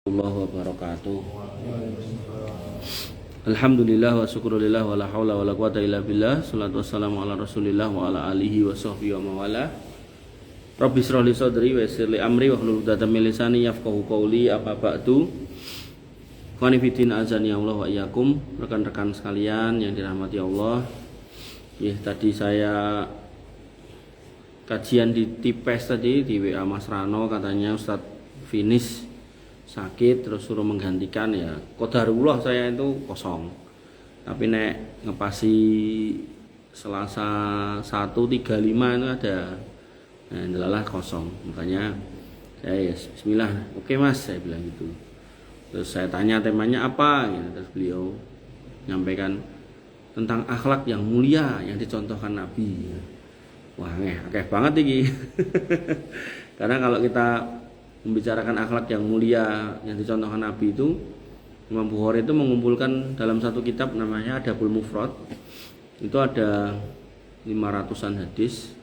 Warahmatullahi wabarakatuh. Alhamdulillah wa syukurillah wa la haula wa la quwata illa billah. Salatu wassalamu ala Rasulillah wa ala alihi wa sahbihi wa mawala. Rabbi shrah li sadri wa yassir li amri wa hlul 'uqdatam min lisani yafqahu qawli. Apa ba'du. Ikhwani fillah azani Allah wa iyyakum. Rekan-rekan sekalian yang dirahmati Allah. Ya, tadi saya kajian di Tipes tadi di WA Mas Rano, katanya Ustadz finish sakit terus suruh menggantikan. Ya qadarullah saya itu kosong, tapi nek ngepasi Selasa 1.35 itu ada, nah adalah kosong, makanya saya ya bismillah, oke mas, saya bilang gitu. Terus saya tanya temanya apa gitu. Terus beliau menyampaikan tentang akhlak yang mulia yang dicontohkan Nabi. Wah akeh banget ini. Karena kalau kita membicarakan akhlak yang mulia yang dicontohkan Nabi itu, Imam Bukhari itu mengumpulkan dalam satu kitab namanya Adabul Mufrad. Itu ada 500-an hadis.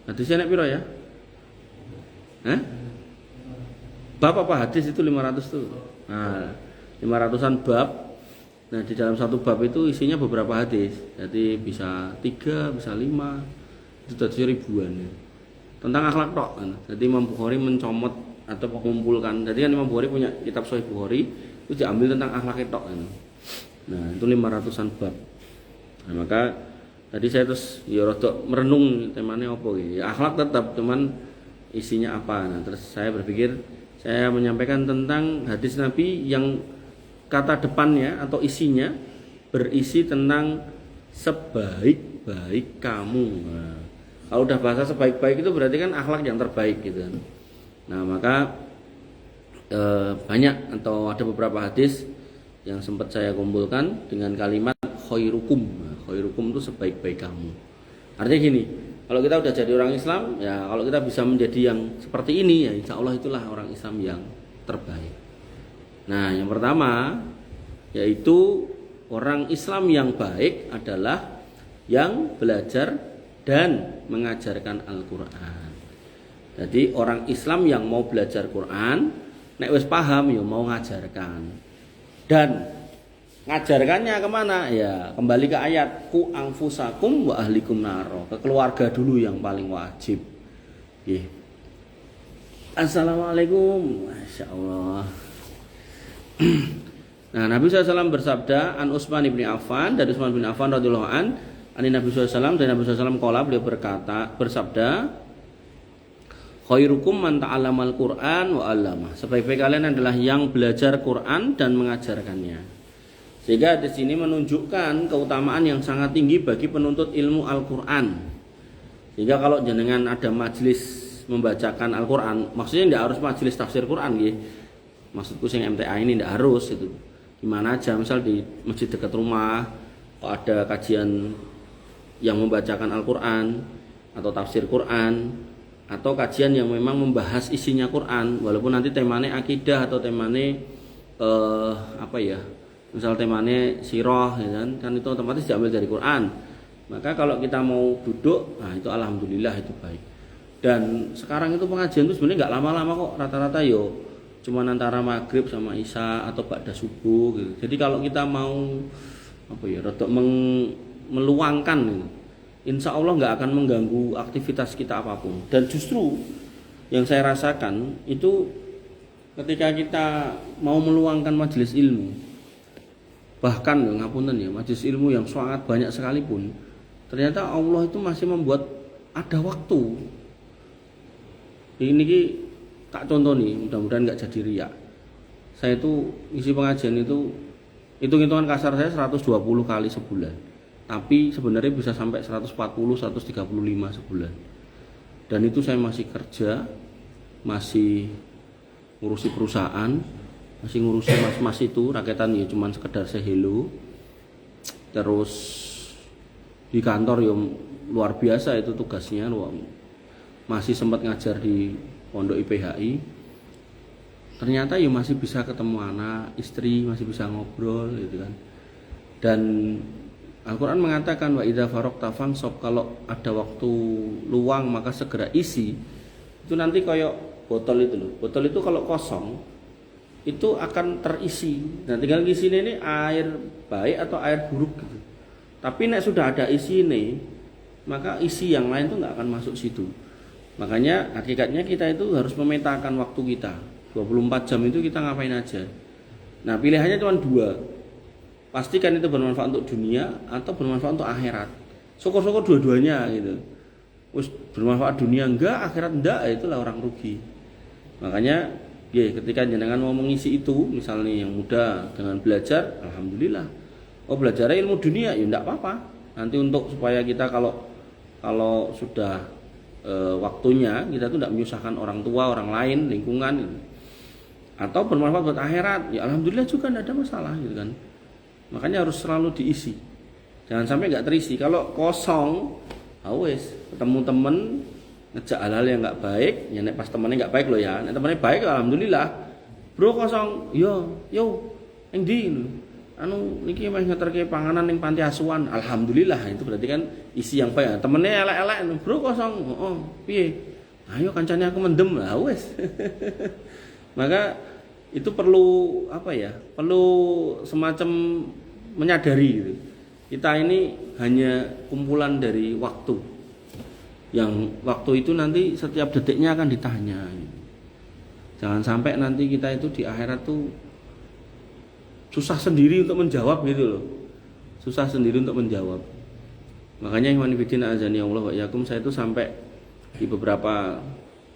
Hadisnya nek piro ya? Bab apa hadis itu 500 tuh? Nah, 500-an bab. Nah, di dalam satu bab itu isinya beberapa hadis. Jadi bisa 3, bisa 5. Itu tadi ribuan ya. Tentang akhlak tok. Jadi Imam Bukhari mencomot atau mengumpulkan. Jadi kan Imam Bukhari punya kitab Sahih Bukhari, itu diambil tentang akhlak tok. Nah, itu 500-an bab. Nah, maka tadi saya terus ya rada merenung temanya apa gitu. Ya akhlak tetap, cuman isinya apa. Nah, terus saya berpikir saya menyampaikan tentang hadis Nabi yang kata depannya atau isinya berisi tentang sebaik-baik kamu. Nah, kalau udah bahasa sebaik-baik itu berarti kan akhlak yang terbaik gitu. Nah maka banyak atau ada beberapa hadis yang sempat saya kumpulkan dengan kalimat khairukum. Nah, khairukum itu sebaik-baik kamu. Artinya gini, kalau kita udah jadi orang Islam, ya kalau kita bisa menjadi yang seperti ini, ya insya Allah itulah orang Islam yang terbaik. Nah yang pertama yaitu orang Islam yang baik adalah yang belajar dan mengajarkan Al-Quran. Jadi orang Islam yang mau belajar Quran, nek wis paham ya mau ngajarkan. Dan ngajarkannya kemana? Ya kembali ke ayat ku anfusakum wa ahlikum naro, ke keluarga dulu yang paling wajib. Assalamualaikum, masya Allah. Nah, Nabi SAW bersabda, an Utsman bin Affan, dari Utsman bin Affan radhiyallahu an, ani Nabi SAW, dari Nabi SAW qala, beliau bersabda, khairukum man ta'allamal Qur'an wa 'allamah. Sebaik-baik kalian adalah yang belajar Quran dan mengajarkannya. Sehingga di sini menunjukkan keutamaan yang sangat tinggi bagi penuntut ilmu Al-Qur'an. Sehingga kalau jenengan ada majelis membacakan Al-Qur'an, maksudnya tidak harus majelis tafsir Quran nggih. Maksudku sing MTA ini tidak harus itu. Gimana aja, misal di masjid dekat rumah kok ada kajian yang membacakan Al-Quran atau tafsir Quran atau kajian yang memang membahas isinya Quran, walaupun nanti temanya akidah atau temanya misal temanya sirah ya kan itu otomatis diambil dari Quran. Maka kalau kita mau duduk, nah itu alhamdulillah itu baik. Dan sekarang itu pengajian itu sebenarnya nggak lama-lama kok, rata-rata cuma antara maghrib sama isya atau ba'da subuh gitu. Jadi kalau kita mau rada meluangkan gitu, insya Allah nggak akan mengganggu aktivitas kita apapun. Dan justru yang saya rasakan itu ketika kita mau meluangkan majelis ilmu, bahkan ngapunten ya, majelis ilmu yang sangat banyak sekalipun, ternyata Allah itu masih membuat ada waktu. Ini tak contoh nih, mudah-mudahan nggak jadi riak. Saya itu isi pengajian itu hitung-hitungan kasar saya 120 kali sebulan. Tapi sebenarnya bisa sampai 140, 135 sebulan. Dan itu saya masih kerja, masih ngurusi perusahaan, masih ngurusi mas-mas itu, rakyatan ya cuman sekedar say hello. Terus di kantor ya luar biasa itu tugasnya, masih sempat ngajar di Pondok IPHI. Ternyata ya masih bisa ketemu anak, istri, masih bisa ngobrol gitu kan. Dan Al-Quran mengatakan wa idza faraqta fansab, kalau ada waktu luang maka segera isi. Itu nanti kayak botol itu loh. Botol itu kalau kosong itu akan terisi. Nah, tinggal ngisi ini air baik atau air buruk gitu. Tapi nek sudah ada isi ini, maka isi yang lain tuh nggak akan masuk situ. Makanya hakikatnya kita itu harus memetakan waktu kita. 24 jam itu kita ngapain aja. Nah, pilihannya cuma dua. Pastikan itu bermanfaat untuk dunia atau bermanfaat untuk akhirat. Syukur-syukur dua-duanya gitu. Terus bermanfaat dunia enggak, akhirat enggak, itulah orang rugi. Makanya ya ketika jenengan mau mengisi itu, misalnya yang muda dengan belajar, alhamdulillah. Oh, belajar ilmu dunia ya enggak apa-apa. Nanti untuk supaya kita kalau sudah waktunya kita tuh enggak menyusahkan orang tua, orang lain, lingkungan gitu. Atau bermanfaat buat akhirat, ya alhamdulillah juga enggak ada masalah gitu kan. Makanya harus selalu diisi. Jangan sampai enggak terisi. Kalau kosong, wes ketemu temen ngejak hal-hal yang enggak baik, ya nek pas temennya enggak baik loh ya. Nek temennya baik alhamdulillah. Bro kosong, yo ning ndi anu niki meh ngeterke panganan ning panti asuhan. Alhamdulillah, itu berarti kan isi yang baik. Temennya elek-elek, bro kosong. Oh, piye? Ayo kancane aku mendem lah wes. Maka itu perlu apa ya? Perlu semacam menyadari gitu. Kita ini hanya kumpulan dari waktu. Yang waktu itu nanti setiap detiknya akan ditanya. Jangan sampai nanti kita itu di akhirat tuh susah sendiri untuk menjawab gitu loh. Susah sendiri untuk menjawab. Makanya ikhwan fillah azani Allah wa iyyakum, saya itu sampai di beberapa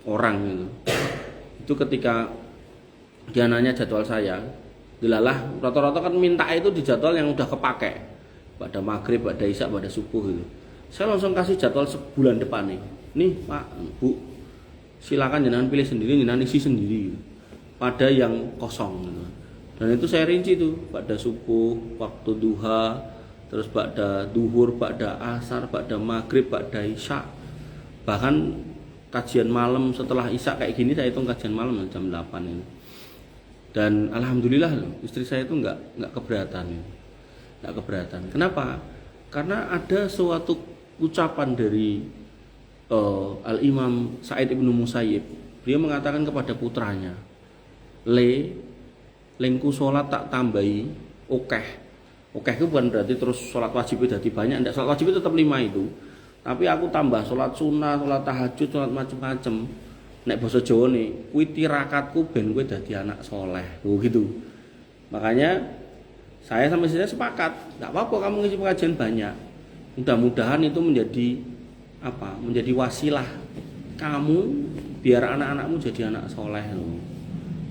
orang gitu. Itu ketika dia nanya jadwal saya, dilalah rata-rata kan minta itu di jadwal yang udah kepake. Pada maghrib, pada isya, pada subuh gitu. Saya langsung kasih jadwal sebulan depan nih. Nih Pak, Bu, silakan jenengan pilih sendiri, jenengan isi sendiri gitu. Pada yang kosong gitu. Dan itu saya rinci tuh, pada subuh, waktu duha, terus pada duhur, pada asar, pada maghrib, pada isya. Bahkan kajian malam setelah isya kayak gini saya hitung kajian malam jam 8 ini. Dan alhamdulillah loh, istri saya itu enggak keberatan ini. Enggak keberatan. Kenapa? Karena ada suatu ucapan dari Al-Imam Sa'id Ibnu Musayyib. Dia mengatakan kepada putranya, lengku sholat tak tambahi okeh itu bukan berarti terus sholat wajib jadi banyak. Enggak, sholat wajib itu tetap 5 itu. Tapi aku tambah sholat sunnah, sholat tahajud, sholat macam-macam. Nek basa Jawa nih, kuwi tirakatku ben kowe dadi anak soleh. Gitu. Makanya saya sama istri sepakat, enggak apa-apa kamu ngisi pengajian banyak. Mudah-mudahan itu menjadi menjadi wasilah kamu biar anak-anakmu jadi anak soleh.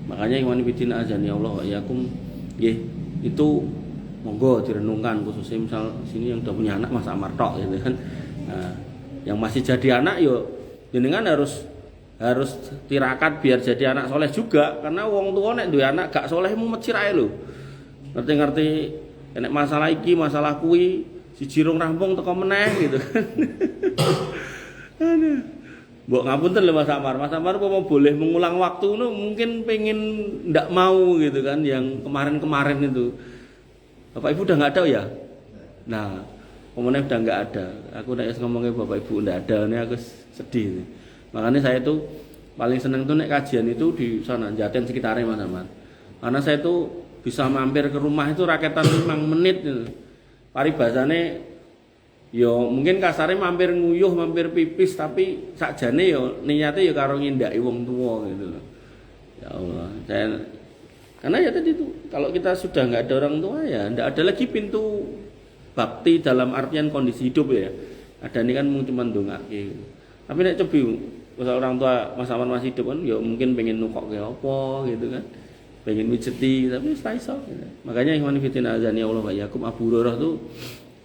Makanya ikhwan fillah azani Allah wa iyyakum, nggih, itu monggo direnungkan khususnya misal sini yang udah punya anak Mas Amar tok gitu kan. Nah, yang masih jadi anak yo jenengan harus tirakat biar jadi anak soleh juga, karena wong tua nek duwe anak gak soleh mumet sirahe lho. Ngerti-ngerti nek masalah iki, masalah kuwi, siji rong rampung teko meneh gitu kan. Aduh. Mbok ngapunten lho Mas Amar. Mas Amar mau boleh mengulang waktu no, mungkin pengen ndak mau gitu kan yang kemarin-kemarin itu. Bapak Ibu udah enggak ada ya? Nah, pemenang udah enggak ada. Aku nek ngomongnya Bapak Ibu ndak ada, ini aku sedih. Makanya saya tuh paling seneng tuh nek kajian itu di sana Jaten sekitarnya Mas Amar. Karena saya tuh bisa mampir ke rumah itu raketan 5 menit gitu. Paribasane yo mungkin kasarnya mampir nguyuh, mampir pipis, tapi sakjane yo niate yo karo ngindaki wong tua gitu loh. Ya Allah, karena ya tadi itu kalau kita sudah nggak ada orang tua ya nggak ada lagi pintu bakti dalam artian kondisi hidup ya. Ada ini kan cuma dongake. Tapi nek cobi kalau orang tua Mas Aman masih hidup kan yo mungkin pengen nukok kayak apa gitu kan. Pengen mijeti tapi wis iso. Makanya ikhwan fillah azani Allah wa iyyakum, Abu Hurairah tuh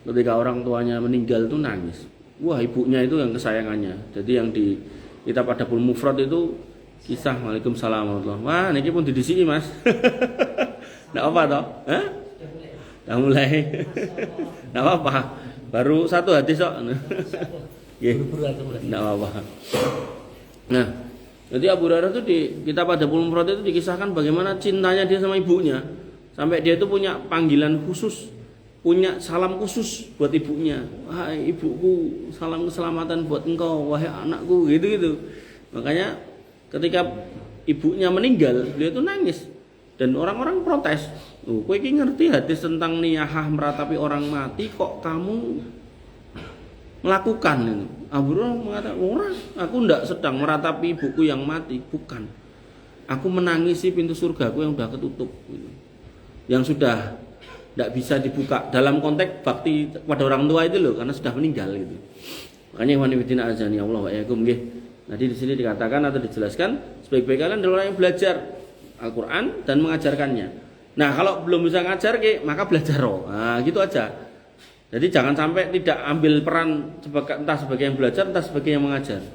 ketika orang tuanya meninggal tuh nangis. Wah, ibunya itu yang kesayangannya. Jadi yang di kita pada Bul Mufrad itu kisah Waalaikumsalam warahmatullahi. Wah, niki pun didisiki, Mas. Enggak apa toh? Hah? Udah mulai. Enggak apa-apa. Baru satu hadis kok. Nggih. Enggak apa-apa. Nah, jadi Abu Hurairah itu di kita pada Bul Mufrad itu dikisahkan bagaimana cintanya dia sama ibunya. Sampai dia itu punya panggilan khusus, punya salam khusus buat ibunya. Wahai ibuku, salam keselamatan buat engkau, wahai anakku, gitu-gitu. Makanya ketika ibunya meninggal, beliau itu nangis. Dan orang-orang protes. Kowe iki ngerti hadis tentang niyahah meratapi orang mati kok kamu melakukan itu. Abu Hurairah mengatakan, "Orang, aku tidak sedang meratapi ibuku yang mati, bukan. Aku menangisi pintu surgaku yang sudah ketutup, gitu. Yang sudah tidak bisa dibuka dalam konteks bakti pada orang tua itu loh, karena sudah meninggal gitu." Makanya wanifidina azani Allah wa yakum nggih. Nanti di sini dikatakan atau dijelaskan sebaik-baik kalian adalah orang yang belajar Al-Qur'an dan mengajarkannya. Nah, kalau belum bisa ngajar maka belajar roh. Nah, gitu aja. Jadi jangan sampai tidak ambil peran entah sebagai yang belajar, entah sebagai yang mengajar.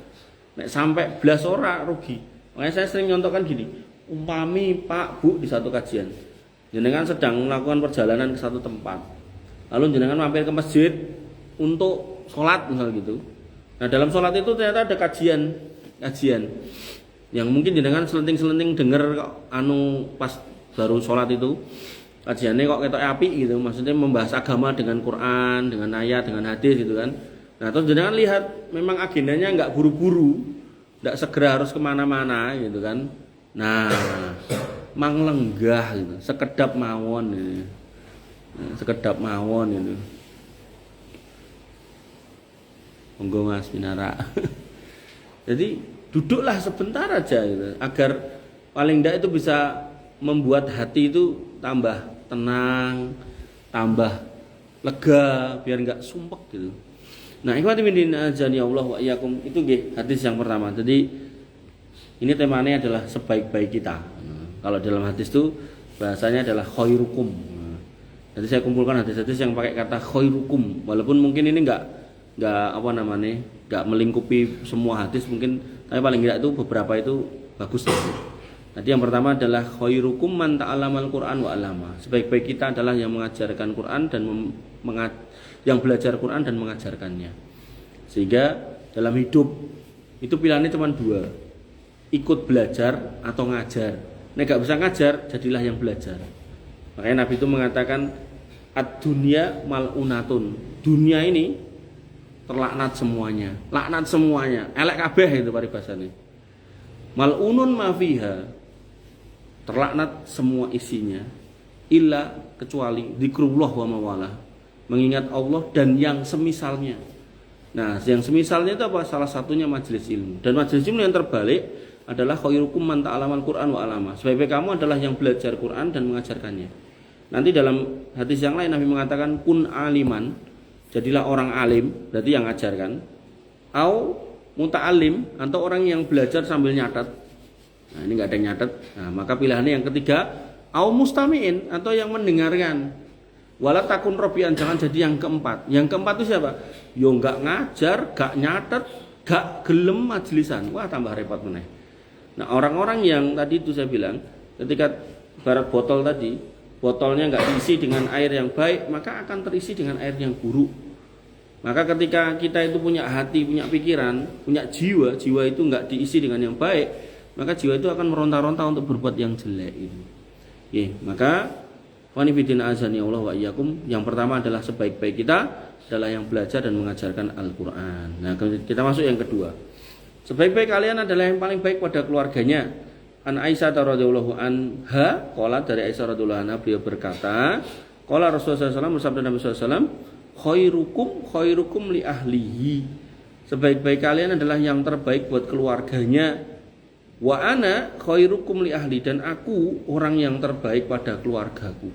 Nek sampai belas ora rugi. Makanya saya sering nyontohkan gini, umpami Pak Bu di satu kajian, jenengan sedang melakukan perjalanan ke satu tempat, lalu jenengan mampir ke masjid untuk sholat misal gitu. Nah dalam sholat itu ternyata ada kajian yang mungkin jenengan selenting dengar pas baru sholat itu. Kajiannya kok ketok api gitu, maksudnya membahas agama dengan Quran, dengan ayat, dengan hadis gitu kan. Nah terus jangan lihat memang agendanya nggak buru-buru, nggak segera harus kemana-mana gitu kan. Nah mang lenggah gitu, sekedap mawon gitu. Sekedap mawon gitu. Monggo Mas Minara. Jadi duduklah sebentar aja gitu, agar paling enggak itu bisa membuat hati itu tambah tenang, tambah lega, biar enggak sumpek gitu. Nah, ikhwati min azani Allah wa iyyakum, itu nggih hadis yang pertama. Jadi ini temanya adalah sebaik-baik kita. Kalau dalam hadis itu bahasanya adalah khairukum. Jadi saya kumpulkan hadis-hadis yang pakai kata khairukum, walaupun mungkin ini enggak melingkupi semua hadis mungkin, tapi paling tidak itu beberapa itu bagus. Jadi yang pertama adalah khairukum man ta'allamal Qur'an wa 'allama. Sebaik-baik kita adalah yang mengajarkan Quran dan yang belajar Quran dan mengajarkannya. Sehingga dalam hidup itu pilihannya cuma dua. Ikut belajar atau ngajar. Nek gak bisa ngajar, jadilah yang belajar. Makanya Nabi itu mengatakan ad-dunya mal'unatun. Dunia ini terlaknat semuanya. Laknat semuanya. Elek kabeh itu paribasane. Mal'unun ma fiha. Terlaknat semua isinya, illa kecuali zikrullah wa mawalah, mengingat Allah dan yang semisalnya. Nah, yang semisalnya itu apa? Salah satunya majelis ilmu. Dan majelis ilmu yang terbalik adalah khairukum man ta'allamal Qur'an wa 'allama. Sebaik-baik kamu adalah yang belajar Quran dan mengajarkannya. Nanti dalam hadis yang lain Nabi mengatakan kun aliman, jadilah orang alim, berarti yang ngajarkan. Au muta'alim, atau orang yang belajar sambil nyatet. Nah, ini enggak ada yang nyatet. Nah, maka pilihannya yang ketiga, au mustami'in, atau yang mendengarkan. Wala takun robian, jangan jadi yang keempat. Yang keempat itu siapa? Yo enggak ngajar, enggak nyatet, enggak gelem majlisan. Wah, tambah repot meneh. Nah, orang-orang yang tadi itu saya bilang, ketika barat botol tadi, botolnya enggak diisi dengan air yang baik, maka akan terisi dengan air yang buruk. Maka ketika kita itu punya hati, punya pikiran, punya jiwa itu enggak diisi dengan yang baik, maka jiwa itu akan meronta-ronta untuk berbuat yang jelek itu. Maka wanifidina azani Allah wa iyyakum, yang pertama adalah sebaik-baik kita adalah yang belajar dan mengajarkan Al-Qur'an. Nah, kita masuk yang kedua. Sebaik-baik kalian adalah yang paling baik pada keluarganya. An Aisyah radhiyallahu anha, qala dari Aisyah radhiyallahu anha, beliau berkata, qala Rasulullah SAW, bersabda Nabi SAW, khairukum li ahlihi. Sebaik-baik kalian adalah yang terbaik buat keluarganya. Wa ana khairukum li ahli, dan aku orang yang terbaik pada keluargaku.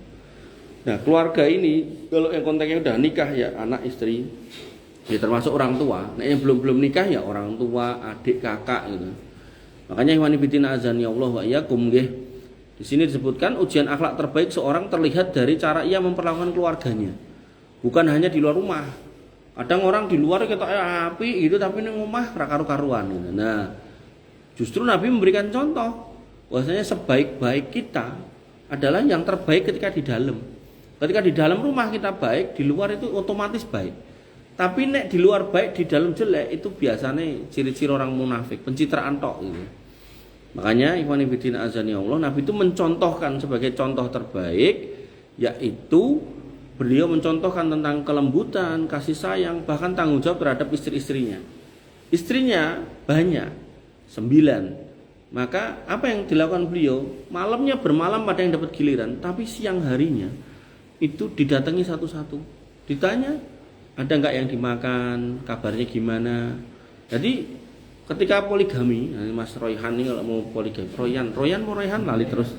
Nah, keluarga ini kalau yang konteksnya udah nikah ya anak istri, ya termasuk orang tua. Nah, yang belum nikah ya orang tua, adik, kakak gitu. Makanya ikhwani fillah azani Allah wa iyyakum nggih. Di sini disebutkan ujian akhlak terbaik seorang terlihat dari cara ia memperlakukan keluarganya. Bukan hanya di luar rumah. Kadang orang di luar ketok api itu tapi ning omah ra karu-karuan gitu. Nah, justru Nabi memberikan contoh bahwasanya sebaik-baik kita adalah yang terbaik ketika di dalam. Ketika di dalam rumah kita baik, di luar itu otomatis baik. Tapi nek di luar baik, di dalam jelek, itu biasanya ciri-ciri orang munafik, pencitraan tok gitu. Makanya ikhwani fillah azani Allah, Nabi itu mencontohkan sebagai contoh terbaik, yaitu beliau mencontohkan tentang kelembutan, kasih sayang, bahkan tanggung jawab terhadap istri-istrinya. Istrinya banyak 9, Maka apa yang dilakukan beliau? Malamnya bermalam pada yang dapat giliran, tapi siang harinya itu didatangi satu-satu. Ditanya, ada nggak yang dimakan, kabarnya gimana. Jadi ketika poligami, nah Mas Royhan ini kalau mau poligami, Royan mau Royhan lali terus.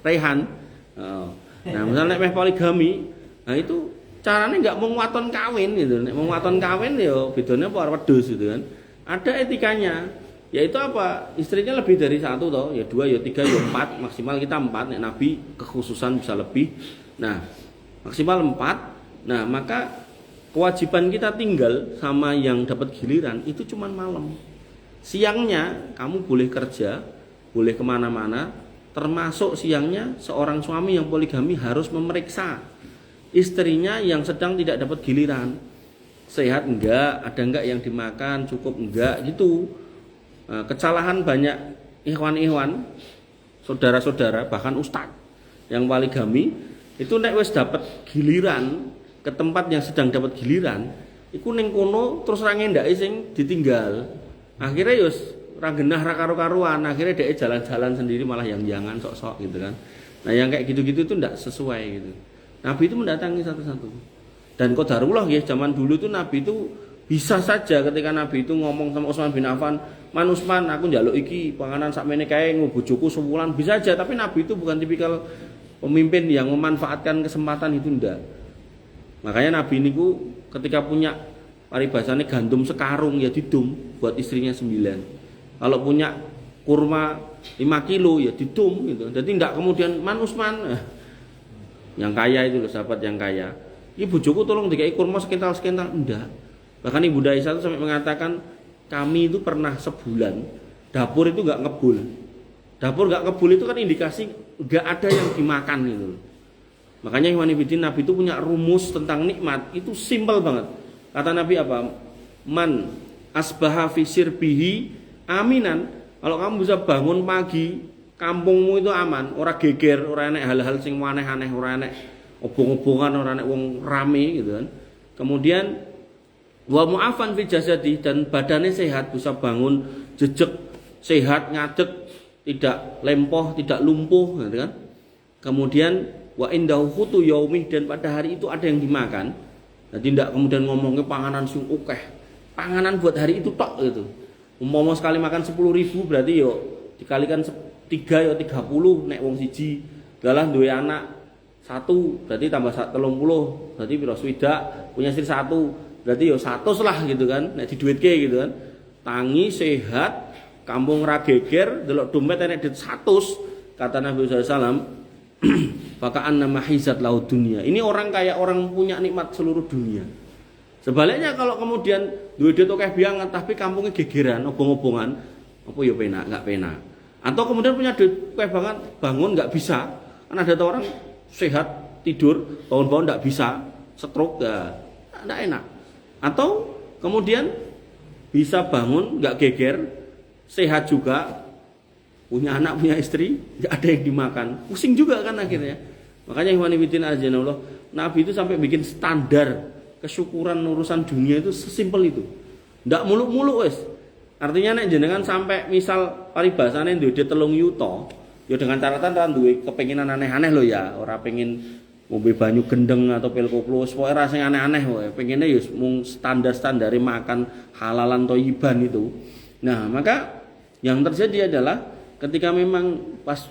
Rayhan. Oh. Nah, misalnya nek poligami, nah itu caranya nggak mau waton kawin gitu. Nek mau waton kawin ya bedanya apa wedhus gitu kan. Ada etikanya, yaitu apa? Istrinya lebih dari satu toh, ya 2, ya 3, ya 4, maksimal kita 4. Nek Nabi kekhususan bisa lebih. Nah, maksimal 4. Nah, maka kewajiban kita tinggal sama yang dapat giliran itu cuma malam. Siangnya kamu boleh kerja, boleh kemana-mana, termasuk siangnya seorang suami yang poligami harus memeriksa istrinya yang sedang tidak dapat giliran. Sehat enggak, ada enggak yang dimakan, cukup enggak gitu. Nah, kesalahan banyak ikhwan-ikhwan, saudara-saudara, bahkan ustadz yang poligami itu nek wis dapat giliran ke tempat yang sedang dapat giliran, iku ning kono terus ra ngendake sing ditinggal. Akhirnya yus ra genah ra karo-karuan, akhirnya dhek jalan-jalan sendiri malah yang jangan sok-sok gitu kan. Nah, yang kayak gitu-gitu itu ndak sesuai gitu. Nabi itu mendatangi satu-satu. Dan qadarullah ya, zaman dulu itu Nabi itu bisa saja ketika Nabi itu ngomong sama Utsman bin Affan, "Man Utsman, aku njaluk iki panganan sakmene kae nggo bojoku sebulan." Bisa aja, tapi Nabi itu bukan tipikal pemimpin yang memanfaatkan kesempatan itu ndak. Makanya Nabi niku ketika punya paribasane gandum sekarung ya didum buat istrinya 9. Kalau punya kurma 5 kilo ya didum gitu. Jadi enggak kemudian Man Utsman yang kaya itu loh, sahabat yang kaya. Ini bojoku tolong dikai kurma sekental-sekental, enggak. Bahkan Ibu Aisyah itu sampai mengatakan kami itu pernah sebulan dapur itu enggak ngebul. Dapur enggak ngebul itu kan indikasi enggak ada yang dimakan gitu. Makanya Ikhwanifidin, Nabi itu punya rumus tentang nikmat, itu simpel banget. Kata Nabi apa? Man asbaha fi sirbihi aminan. Kalau kamu bisa bangun pagi, kampungmu itu aman, ora geger, ora enek hal-hal sing aneh-aneh, ora enek obong-obongan, ora enek wong rame gitu kan. Kemudian wa mu'afan fi jasadi, dan badannya sehat, bisa bangun jejeg, sehat, ngadeg, tidak lempoh, tidak lumpuh gitu kan. Kemudian wa indahu khutu yaumih, dan pada hari itu ada yang dimakan. Jadi tidak kemudian ngomongnya panganan sing akeh. Panganan buat hari itu tok gitu. Umpama sekali makan 10.000 berarti yo dikalikan 3 yo 30 nek wong siji. Dalah duwe anak 1 berarti tambah 30 berarti piro swidak, punya istri 1 berarti yo 100 lah gitu kan. Nek diduitke gitu kan. Tangi sehat, kampung ra geger, delok dompet enek duit 100, kata Nabi sallallahu alaihi wasallam. Fakaan nama hizat laut dunia. Ini orang kayak orang punya nikmat seluruh dunia. Sebaliknya kalau kemudian duit oke biangan tapi kampungnya gegeran, obong-obongan, apa ya penak, nggak penak. Atau kemudian punya duit oke banget, bangun nggak bisa. Kan ada orang sehat tidur, bangun-bangun nggak bisa, stroke, nggak enak. Atau kemudian bisa bangun nggak geger, sehat juga, punya anak, punya istri, nggak ada yang dimakan, pusing juga kan akhirnya. Makanya Ikhwanifidin azanullah, Nabi itu sampai bikin standar kesyukuran urusan dunia itu sesimpel itu, nggak muluk-muluk wes. Artinya nek jenengan sampai misal paribasane duwe 3 yuta, ya dengan catatan kan duwe kepenginan aneh-aneh loh ya, ora pengen ngombe banyu gendeng atau pil koplo, pokoke rasa aneh-aneh wae, pengennya ya mung standar-standare makan halalan thayyiban itu. Nah, maka yang terjadi adalah ketika memang pas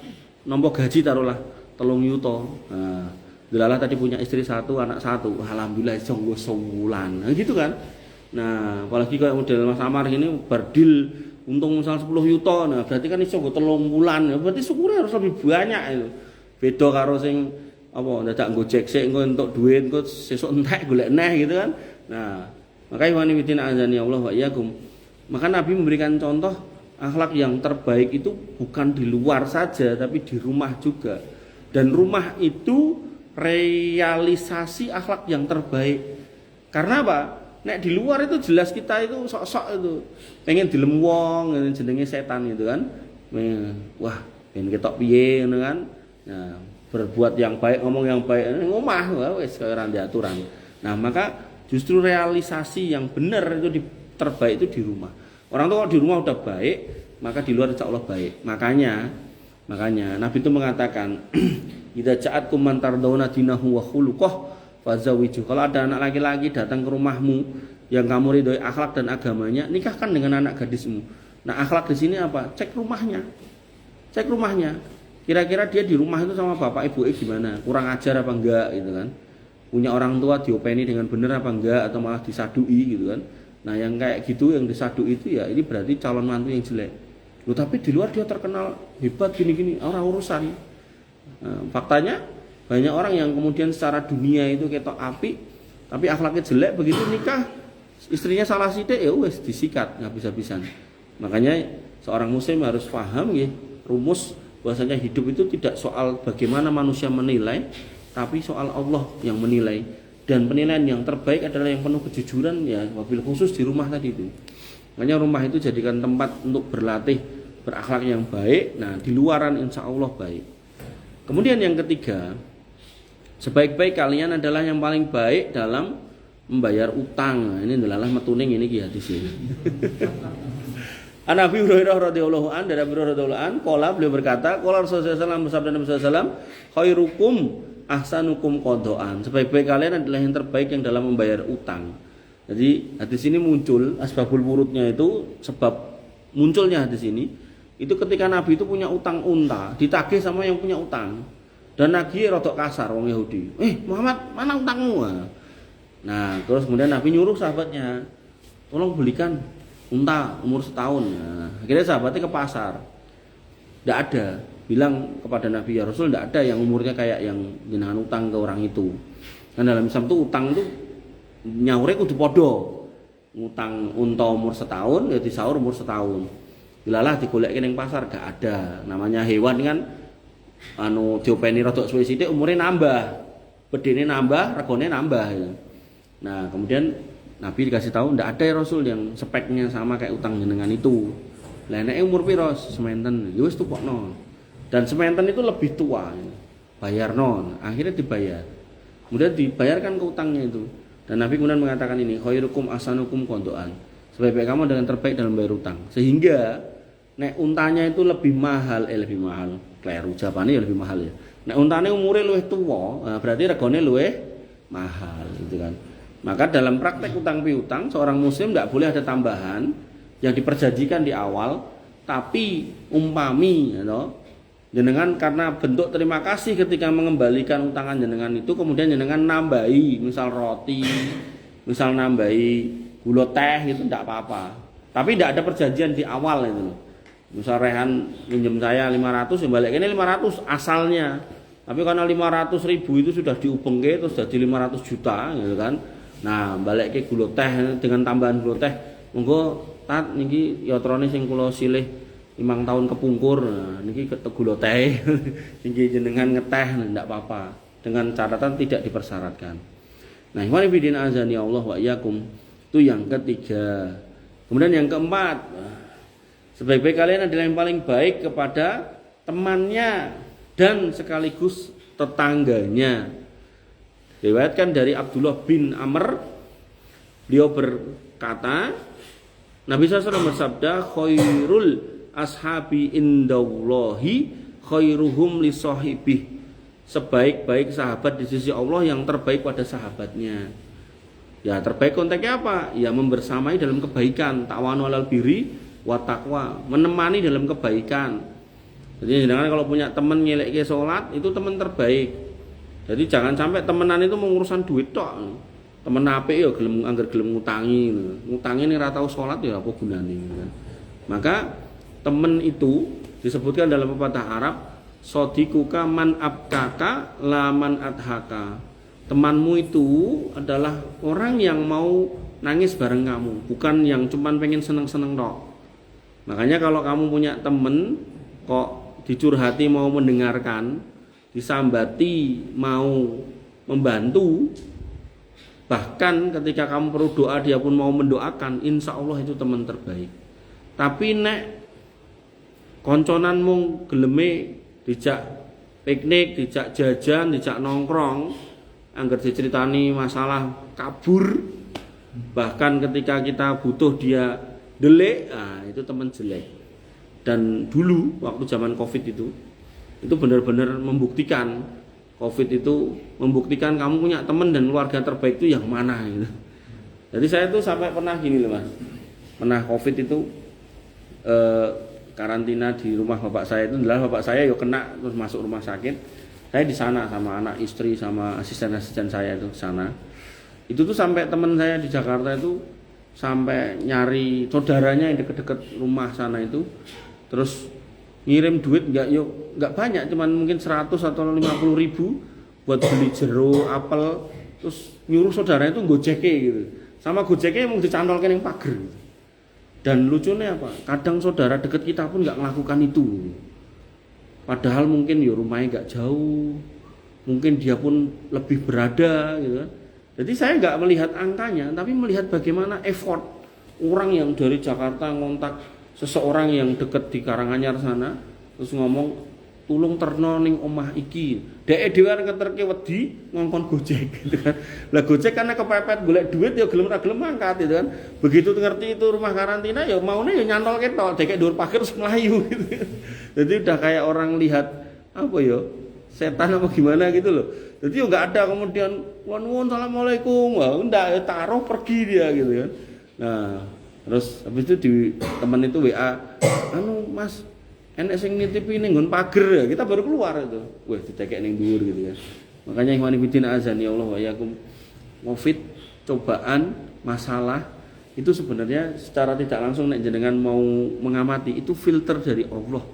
nombok gaji taruhlah 3 yuta. Nah, delalah tadi punya istri 1, anak 1. Alhamdulillah iso nggo sewulan. Nah, gitu kan. Nah, apalagi kayak model Mas Amar ini berdil untung misal 10 yuta. Nah, berarti kan iso nggo 3 bulan. Ya, berarti syukurnya harus lebih banyak itu. Beda karo sing apa dadak Gojek sik engko entuk duit engko sesuk entek golek neh gitu kan. Nah, makanya Ikhwanifidin azani Allah wa iyyakum. Maka Nabi memberikan contoh akhlak yang terbaik itu bukan di luar saja tapi di rumah juga. Dan rumah itu realisasi akhlak yang terbaik. Karena apa? Nek di luar itu jelas kita itu sok-sok itu pengen dilem wong, jenenge setan gitu kan. Wah, ben ketok piye ngono kan. Nah, berbuat yang baik, ngomong yang baik, ngomah wis kaya ora aturan. Nah, maka justru realisasi yang benar itu terbaik itu di rumah. Orang tuh kalau di rumah udah baik, maka di luar insya Allah baik. Makanya Nabi itu mengatakan idza ja'atkum man tardawna dinahu wa khuluquh fazawiju. Kalau ada anak laki-laki datang ke rumahmu yang kamu ridhoi akhlak dan agamanya, nikahkan dengan anak gadismu. Nah, akhlak di sini apa? Cek rumahnya. Kira-kira dia di rumah itu sama bapak ibu gimana? Kurang ajar apa enggak gitu kan? Punya orang tua diopeni dengan benar apa enggak, atau malah disadui gitu kan? Nah, yang kayak gitu, yang disadui itu ya ini berarti calon mantu yang jelek. Loh, tapi di luar dia terkenal hebat gini-gini, orang urusan. Nah, faktanya banyak orang yang kemudian secara dunia itu ketok api, tapi akhlaknya jelek, begitu nikah istrinya salah sidik ya wes disikat habis-habisan. Makanya seorang muslim harus paham ya, rumus bahwasanya hidup itu tidak soal bagaimana manusia menilai, tapi soal Allah yang menilai. Dan penilaian yang terbaik adalah yang penuh kejujuran ya, wabil khusus di rumah tadi itu. Makanya rumah itu jadikan tempat untuk berlatih berakhlak yang baik. Nah, di luaran insya Allah baik. Kemudian yang ketiga, sebaik-baik kalian adalah yang paling baik dalam membayar utang. Nah, ini adalah metuning ini ki hadis ini. An Abi Hurairah radhiyallahu an, dari Abi Hurairah radhiyallahu an, qala, beliau berkata, qala Rasulullah sallallahu alaihi wasallam, Nabi sallallahu alaihi wasallam, khairukum ahsanukum qadaan. Sebaik-baik kalian adalah yang terbaik yang dalam membayar utang. Jadi hadis ini muncul, asbabul wurudnya itu, sebab munculnya hadis ini itu ketika Nabi itu punya utang unta, ditagih sama yang punya utang. Dan nagih rodok kasar wong Yahudi. Muhammad, mana utangmu? Nah, terus kemudian Nabi nyuruh sahabatnya, tolong belikan unta umur setahun. Nah, akhirnya sahabatnya ke pasar. Tidak ada, bilang kepada Nabi, ya Rasul, tidak ada yang umurnya kayak yang jenengan utang ke orang itu. Dan dalam Islam itu utang itu nyaure kudu podo. Ngutang unta umur setahun ya disaur umur setahun. Bilalah digoleki ning pasar gak ada. Namanya hewan kan diopeni rodok suwe sithik umurnya nambah. Bedene nambah, regane nambah ya. Nah, kemudian Nabi dikasih tahu ndak ada ya Rasul yang speknya sama kayak utang jenengan itu. Lah enake umur piro? Sementen. Ya wis tukokno. Dan sementen itu lebih tua. Bayarno. Akhirnya dibayar. Kemudian dibayarkan ke utangnya itu. Dan Nabi kemudian mengatakan ini, khairukum ahsanukum qadaan. Sebaik-baik kamu dengan terbaik dalam bayar utang. Sehingga nek untanya itu lebih mahal, kleru jawabane ya lebih mahal ya. Nek untane umure luwih tuwa, berarti regane luwih mahal gitu kan. Maka dalam praktek utang piutang seorang muslim tidak boleh ada tambahan yang diperjanjikan di awal, tapi umpami jenengan karena bentuk terima kasih ketika mengembalikan utangan jenengan itu, kemudian jenengan nambahi misal roti, misal nambahi gula teh, itu tidak apa-apa. Tapi tidak ada perjanjian di awal itu. Misal Rehan minjem saya 500, ya balik ini 500 asalnya. Tapi karena 500.000 itu sudah diubengke terus jadi 500 juta gitu kan. Nah, balik ke gula teh dengan tambahan gula teh. Monggo tat niki yatrane sing kula silih 5 tahun kepungkur. Nah, niki gula teh. Niki jenengan ngeteh ndak apa-apa. Dengan catatan tidak dipersyaratkan. Nah, ikhwan fillah azani Allah wa iyyakum. Itu yang ketiga. Kemudian yang keempat, sebaik-baik kalian adalah yang paling baik kepada temannya dan sekaligus tetangganya. Diriwayatkan dari Abdullah bin Amr, beliau berkata, Nabi SAW bersabda, khairul ashabi indallahi khairuhum li sahibih. Sebaik-baik sahabat di sisi Allah yang terbaik pada sahabatnya. Ya, terbaik konteksnya apa? Ya, membersamai dalam kebaikan, ta'awanu 'alal birri wa taqwa, menemani dalam kebaikan. Jadi jangan kalau punya teman nyelekke salat, itu teman terbaik. Jadi jangan sampai temenan itu mengurusan duit tok. Temen apik ya gelem angger gelem ngutangi. Ngutangi ning ra tau salat ya apa gunane kan. Maka temen itu disebutkan dalam pepatah Arab, sadiquka man abkaka la man adhaka. Temanmu itu adalah orang yang mau nangis bareng kamu, bukan yang cuman pengen seneng-seneng tok. Makanya kalau kamu punya temen kok dicurhati mau mendengarkan, disambati mau membantu, bahkan ketika kamu perlu doa dia pun mau mendoakan, insya Allah itu teman terbaik. Tapi nek konconanmu geleme dijak piknik, dijak jajan, dijak nongkrong, angger diceritani masalah kabur, bahkan ketika kita butuh dia delik, itu teman jelek. Dan dulu waktu zaman Covid itu benar-benar membuktikan, Covid itu membuktikan kamu punya teman dan keluarga terbaik itu yang mana gitu. Jadi saya tuh sampai pernah gini loh Mas, pernah Covid itu karantina di rumah bapak saya itu, adalah bapak saya yo kena terus masuk rumah sakit. Saya di sana sama anak istri sama asisten-asisten saya itu di sana. Itu tuh sampai teman saya di Jakarta itu sampai nyari saudaranya yang deket-deket rumah sana itu, terus ngirim duit nggak banyak, cuman mungkin 100 atau 50 ribu buat beli jeruk, apel, terus nyuruh saudaranya itu gojeke gitu. Sama gojeknya emang dicantolkan yang pager gitu. Dan lucunya apa? Kadang saudara deket kita pun nggak melakukan itu. Padahal mungkin ya rumahnya nggak jauh, mungkin dia pun lebih berada gitu kan. Jadi saya nggak melihat angkanya, tapi melihat bagaimana effort orang yang dari Jakarta ngontak seseorang yang deket di Karanganyar sana, terus ngomong tulung terno ning omah iki. Dhek dhewe arep ngeterke wedi ngongkon Gojek gitu kan. Lah Gojek karena kepepet golek duit ya gelem ra gelem mangkat gitu kan. Begitu ngerti itu rumah karantina ya maune ya nyantol ketok, dhek dhuwur pager terus mlayu gitu. Jadi udah kayak orang lihat apa ya? Setan apa gimana gitu loh. Jadi ya enggak ada kemudian wan assalamualaikum. Wah, ndak ya taruh pergi dia gitu kan. Nah, terus habis itu di teman itu WA, anu Mas, enek sing nitipi ning nggon pager ya, kita baru keluar itu. Wah, ditekek ning dhuwur gitu ya. Makanya ikhwan fillah azan ya Allah wa yakum. Covid, cobaan, masalah itu sebenarnya secara tidak langsung nek jenengan mau mengamati itu filter dari Allah.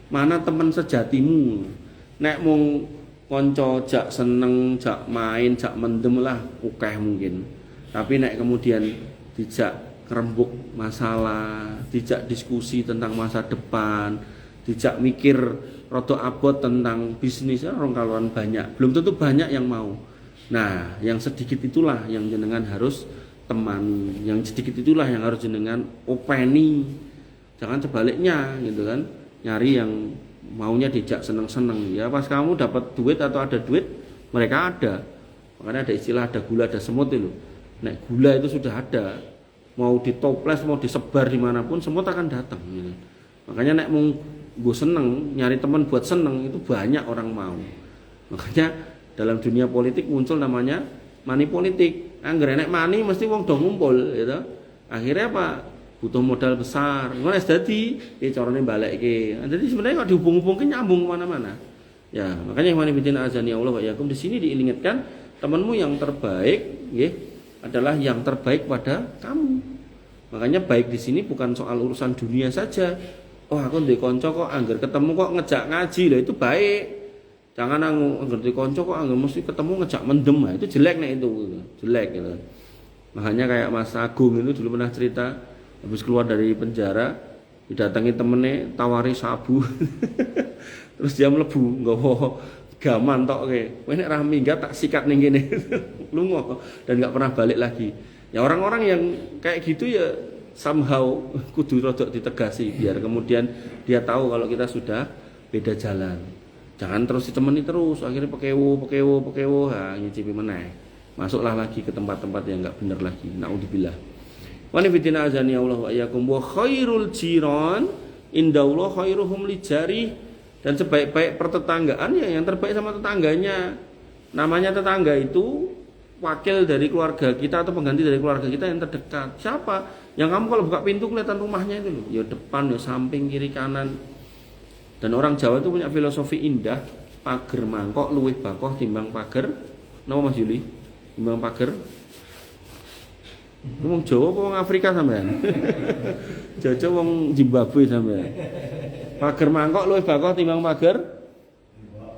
Mana teman sejatimu? Nek mung kanca jak seneng, jak main, jak mendem lah akeh mungkin. Tapi nek kemudian dijak kerembuk masalah, dijak diskusi tentang masa depan, dijak mikir rada abot tentang bisnis, orang kaluan banyak, belum tentu banyak yang mau. Nah, yang sedikit itulah yang jenengan harus temani, yang sedikit itulah yang harus jenengan openi. Jangan sebaliknya gitu kan, nyari yang maunya dijak seneng-seneng. Ya pas kamu dapat duit atau ada duit, mereka ada. Makanya ada istilah ada gula ada semut itu. Nek gula itu sudah ada, mau ditoples mau disebar dimanapun semut akan datang gitu. Makanya nek mau gue seneng nyari teman buat seneng itu banyak orang mau. Makanya dalam dunia politik muncul namanya money politik. Angger nek money mesti wong do ngumpul gitu. Akhirnya apa? Butuh modal besar. Ngono wis dadi carane balekke. Jadi sebenarnya kok dihubung-hubungke nyambung kemana-mana. Ya, makanya ikhwan fillah azan ya Allah wa yakum, di sini diingatkan temanmu yang terbaik nggih adalah yang terbaik pada kamu. Makanya baik di sini bukan soal urusan dunia saja. Oh, aku ndek kanca kok angger ketemu kok ngejak ngaji, lah itu baik. Jangan angger ndek kanca kok angger mesti ketemu ngejak mendem, nah, itu jelek nek itu. Jelek gitu. Makanya kayak Mas Agung itu dulu pernah cerita habis keluar dari penjara didatangi temennya tawari sabu. Terus dia mlebu nggawa gaman tok ke. Kowe nek ra minggat tak sikat ning kene. Lunga dan enggak pernah balik lagi. Ya orang-orang yang kayak gitu ya somehow kudu rodok ditegasi biar kemudian dia tahu kalau kita sudah beda jalan. Jangan terus ditemani terus, akhirnya pekewo, ngicipi meneh. Masuklah lagi ke tempat-tempat yang enggak benar lagi. Naudzubillah. Wa nafidina azani Allah wa iyyakum wa khairul jiran indallah khairuhum lijari, dan sebaik-baik pertetanggaan ya yang terbaik sama tetangganya. Namanya tetangga itu wakil dari keluarga kita atau pengganti dari keluarga kita yang terdekat. Siapa? Yang kamu kalau buka pintu kelihatan rumahnya itu loh. Ya depan, ya samping, kiri, kanan. Dan orang Jawa itu punya filosofi indah, pager mangkok luwih bakoh timbang pager. Napa Mas Yuli? Timbang pager. Wong Jawa apa wong Afrika sampean? Jawa wong Zimbabwe sampean. Pager mangkok luwih bakoh timbang pager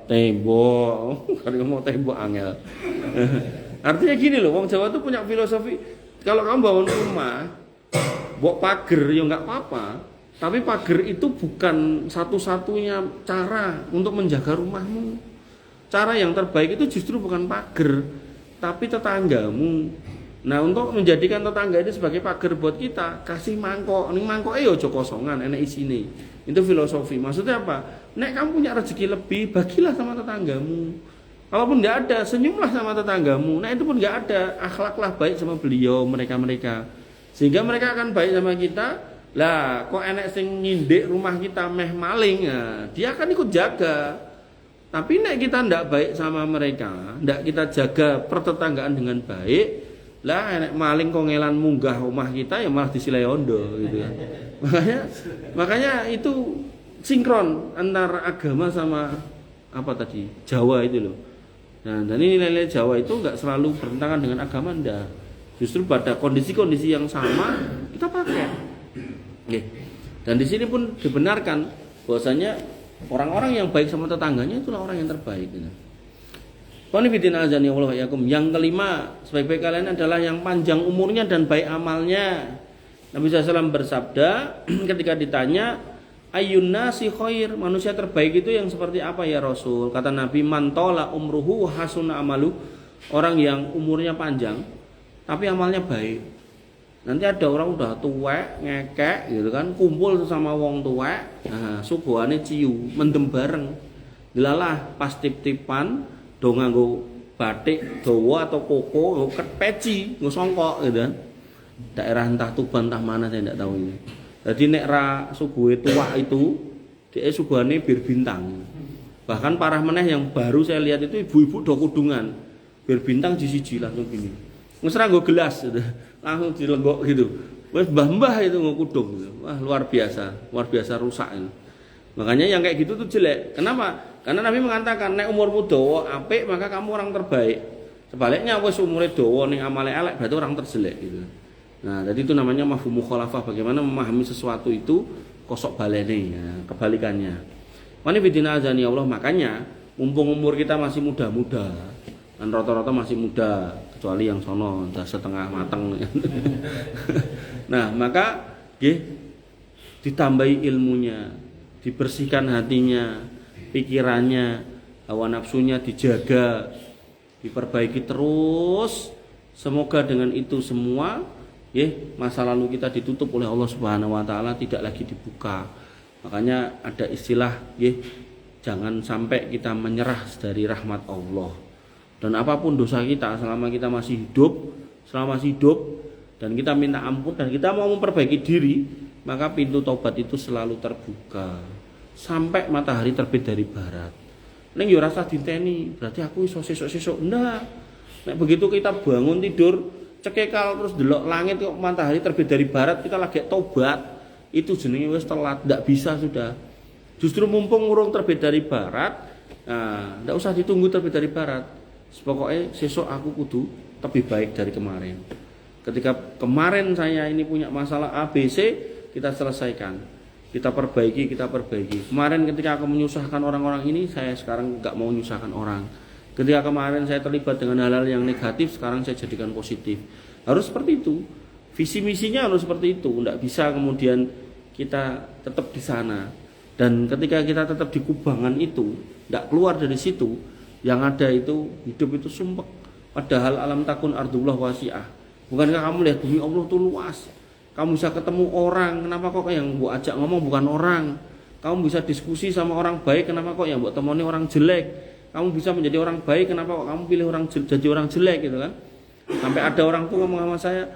tembok. Kalau ngomong tembok angel. Artinya gini loh, wong Jawa tuh punya filosofi, kalau kamu bangun rumah, buat pager ya nggak apa-apa, tapi pager itu bukan satu-satunya cara untuk menjaga rumahmu. Cara yang terbaik itu justru bukan pager, tapi tetanggamu. Nah, untuk menjadikan tetangga itu sebagai pager buat kita, kasih mangkok. Ning mangkoke ya aja kosongan, enek isine. Itu filosofi. Maksudnya apa? Nek kamu punya rezeki lebih, bagilah sama tetanggamu. Kalaupun enggak ada, senyumlah sama tetanggamu. Nah, itu pun enggak ada, akhlaklah baik sama beliau, mereka-mereka. Sehingga mereka akan baik sama kita, Lah kok enek sing ngindik rumah kita meh maling ya, dia akan ikut jaga. Tapi nek kita ndak baik sama mereka, ndak kita jaga pertetanggaan dengan baik, lah enek maling kok ngelan munggah rumah kita ya malah disilai ondo gitu kan. Makanya itu sinkron antara agama sama apa tadi? Jawa itu loh. Nah, dan ini nilai Jawa itu enggak selalu bertentangan dengan agama ndak. Justru pada kondisi-kondisi yang sama kita pakai. Oke. Dan di sini pun dibenarkan bahwasanya orang-orang yang baik sama tetangganya itulah orang yang terbaik. Yang kelima, sebaik-baik kalian adalah yang panjang umurnya dan baik amalnya. Nabi SAW bersabda ketika ditanya, Ayyun nasi khair, manusia terbaik itu yang seperti apa ya Rasul? Kata Nabi, man tola umruhu hasuna amalu, orang yang umurnya panjang tapi amalnya baik. Nanti ada orang udah tuwek, ngekek gitu kan, kumpul sama wong tuwek, nah suguhane ciu, mendem bareng. Dilalah pas tip-tipan do nganggo batik dawa atau koko, nggo peci, nggo songkok gitu kan. Daerah entah Tuban entah mana saya tidak tahu ini. Jadi nek ra suguhe tuwak itu, dia suguhane bir bintang. Bahkan parah meneh yang baru saya lihat itu ibu-ibu do kudungan. Bir bintang siji langsung gini. Wis ra nggo gelas gitu. Langsung dilenggok gitu. Wis mbah-mbah itu ngukudung gitu. Wah, luar biasa rusak itu. Makanya yang kayak gitu tuh jelek. Kenapa? Karena Nabi mengatakan nek umurmu dawa apik maka kamu orang terbaik. Sebaliknya wis umure dawa ning amale elek berarti orang terjelek gitu. Nah, jadi itu namanya mafhum mukhalafah, bagaimana memahami sesuatu itu kosok balene ya, kebalikannya. Mani bidina azani Allah, makanya mumpung umur kita masih muda-muda. Dan rata-rata masih muda, kecuali yang sono udah setengah mateng. Nah, maka ditambahi ilmunya, dibersihkan hatinya, pikirannya, hawa nafsunya dijaga, diperbaiki terus. Semoga dengan itu semua masa lalu kita ditutup oleh Allah Subhanahu wa taala, tidak lagi dibuka. Makanya ada istilah jangan sampai kita menyerah dari rahmat Allah. Dan apapun dosa kita selama kita masih hidup dan kita minta ampun dan kita mau memperbaiki diri, maka pintu taubat itu selalu terbuka sampai matahari terbit dari barat. Ning yo rasa diteni, berarti aku iso sesuk-sesuk. Ndak. Nek begitu kita bangun tidur cekekal terus delok langit kok matahari terbit dari barat, kita lagi taubat, itu jenenge wis telat, ndak bisa sudah. Justru mumpung urung terbit dari barat, nah ndak usah ditunggu terbit dari barat. Pokoknya sesuk aku kudu lebih baik dari kemarin. Ketika kemarin saya ini punya masalah ABC, kita selesaikan. Kita perbaiki. Kemarin ketika aku menyusahkan orang-orang ini, saya sekarang enggak mau menyusahkan orang. Ketika kemarin saya terlibat dengan hal-hal yang negatif, sekarang saya jadikan positif. Harus seperti itu. Visi misinya harus seperti itu. Tidak bisa kemudian kita tetap di sana. Dan ketika kita tetap di kubangan itu, tidak keluar dari situ, yang ada itu hidup itu sumpek. Padahal alam takun ardullah wasi'ah. Bukankah kamu lihat bumi Allah itu luas? Kamu bisa ketemu orang, kenapa kok yang buat ajak ngomong bukan orang? Kamu bisa diskusi sama orang baik, kenapa kok yang buat temoni orang jelek? Kamu bisa menjadi orang baik, kenapa kok kamu pilih jadi orang jelek gitu kan? Sampai ada orang tuh ngomong sama saya,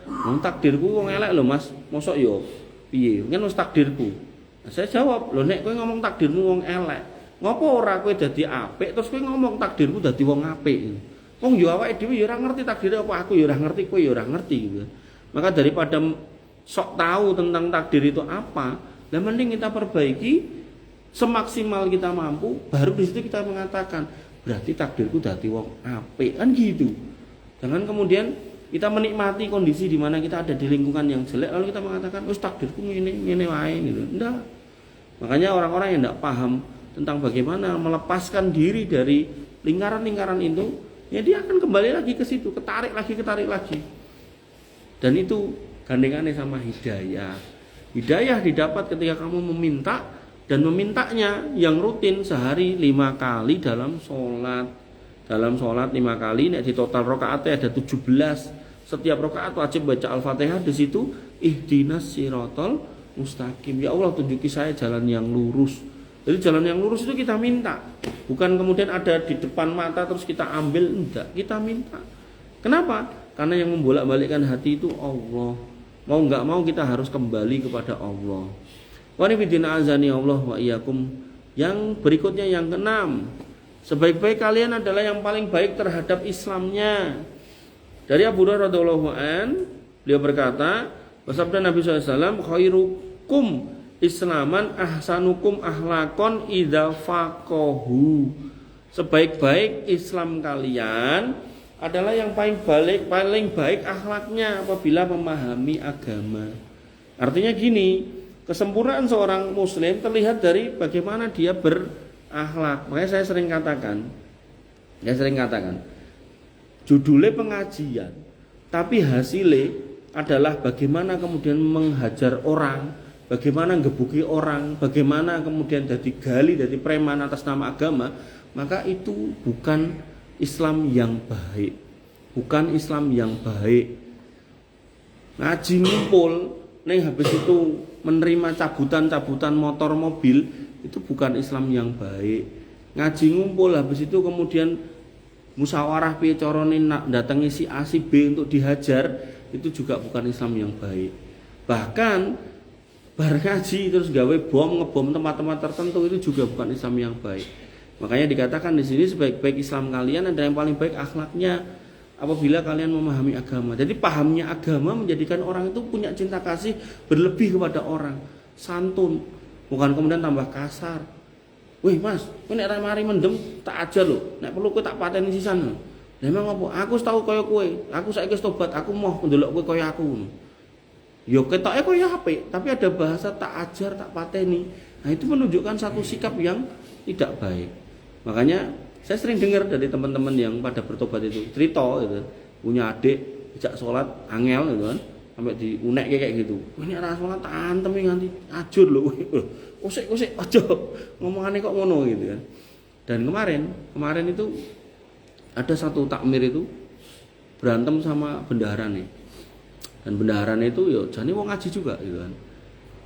takdirku wong elek lho Mas, mosok yo piye? Kan wis takdirku. Nah, saya jawab, lho nek kowe ngomong takdirmu wong elek, ngopo ora kowe dadi apik terus kowe ngomong takdirku dadi wong apik? Wong yo awake dhewe yo ora ngerti takdir apa, aku yo ora ngerti, kowe yo ora ngerti gitu. Maka daripada sok tahu tentang takdir itu apa, lah mending kita perbaiki semaksimal kita mampu, baru di situ kita mengatakan berarti takdirku dadi wong apik kan gitu. Jangan kemudian kita menikmati kondisi di mana kita ada di lingkungan yang jelek lalu kita mengatakan wis takdirku ngene wae gitu. Enggak. Makanya orang-orang yang enggak paham tentang bagaimana melepaskan diri dari lingkaran-lingkaran itu, ya dia akan kembali lagi ke situ, ketarik lagi. Dan itu gandengannya sama hidayah. Hidayah didapat ketika kamu meminta, dan memintanya yang rutin sehari 5 kali dalam sholat 5 kali. Nek di total rakaatnya ada 17. Setiap rakaat wajib baca Al-Fatihah. Di situ ihdinas siratal mustaqim, ya Allah tunjuki saya jalan yang lurus. Jadi jalan yang lurus itu kita minta, bukan kemudian ada di depan mata terus kita ambil. Enggak, kita minta. Kenapa? Karena yang membolak-balikkan hati itu Allah. Mau nggak mau kita harus kembali kepada Allah. Wa nifidina azani Allah wa iyyakum. Yang berikutnya yang keenam, sebaik-baik kalian adalah yang paling baik terhadap Islamnya. Dari Abu Hurairah radhiyallahu an, beliau berkata, bersabda Nabi SAW, khairukum islaman ahsanukum ahlakon idza faqahu. Sebaik-baik Islam kalian adalah yang paling baik akhlaknya apabila memahami agama. Artinya gini, kesempurnaan seorang muslim terlihat dari bagaimana dia berakhlak. Makanya saya sering katakan, judulnya pengajian, tapi hasilnya adalah bagaimana kemudian menghajar orang, bagaimana ngebuki orang, bagaimana kemudian jadi gali, jadi preman atas nama agama. Maka itu bukan Islam yang baik, bukan Islam yang baik. Ngaji ngumpul, neng habis itu menerima cabutan motor mobil, itu bukan Islam yang baik. Ngaji ngumpul habis itu kemudian musyawarah piye carane datangi si A si B untuk dihajar, itu juga bukan Islam yang baik. Bahkan bar ngaji terus gawe ngebom tempat-tempat tertentu, itu juga bukan Islam yang baik. Makanya dikatakan di sini sebaik-baik Islam kalian adalah yang paling baik akhlaknya apabila kalian memahami agama. Jadi pahamnya agama menjadikan orang itu punya cinta kasih berlebih kepada orang, santun, bukan kemudian tambah kasar. Wih mas, kowe nek mari mendem tak ajar lho, nek perlu kowe tak pateni sisan. Lah emang apa? Aku tahu kaya kowe, aku saiki wis tobat, aku mau ndelok kowe kaya aku. Yo ketoke kaya apik, tapi ada bahasa tak ajar, tak pateni. Nah, itu menunjukkan satu sikap yang tidak baik. Makanya saya sering dengar dari teman-teman yang pada bertobat itu cerita gitu, punya adik dijak sholat angel gitu kan, sampai diunek kayak gitu. Ini arah sholat tantem nganti ajur loh. Usik aja ngomongannya kok ngono gitu kan. Dan kemarin itu ada satu takmir itu berantem sama bendaharane. Dan bendaharane itu yo jane wong ngaji juga gitu kan.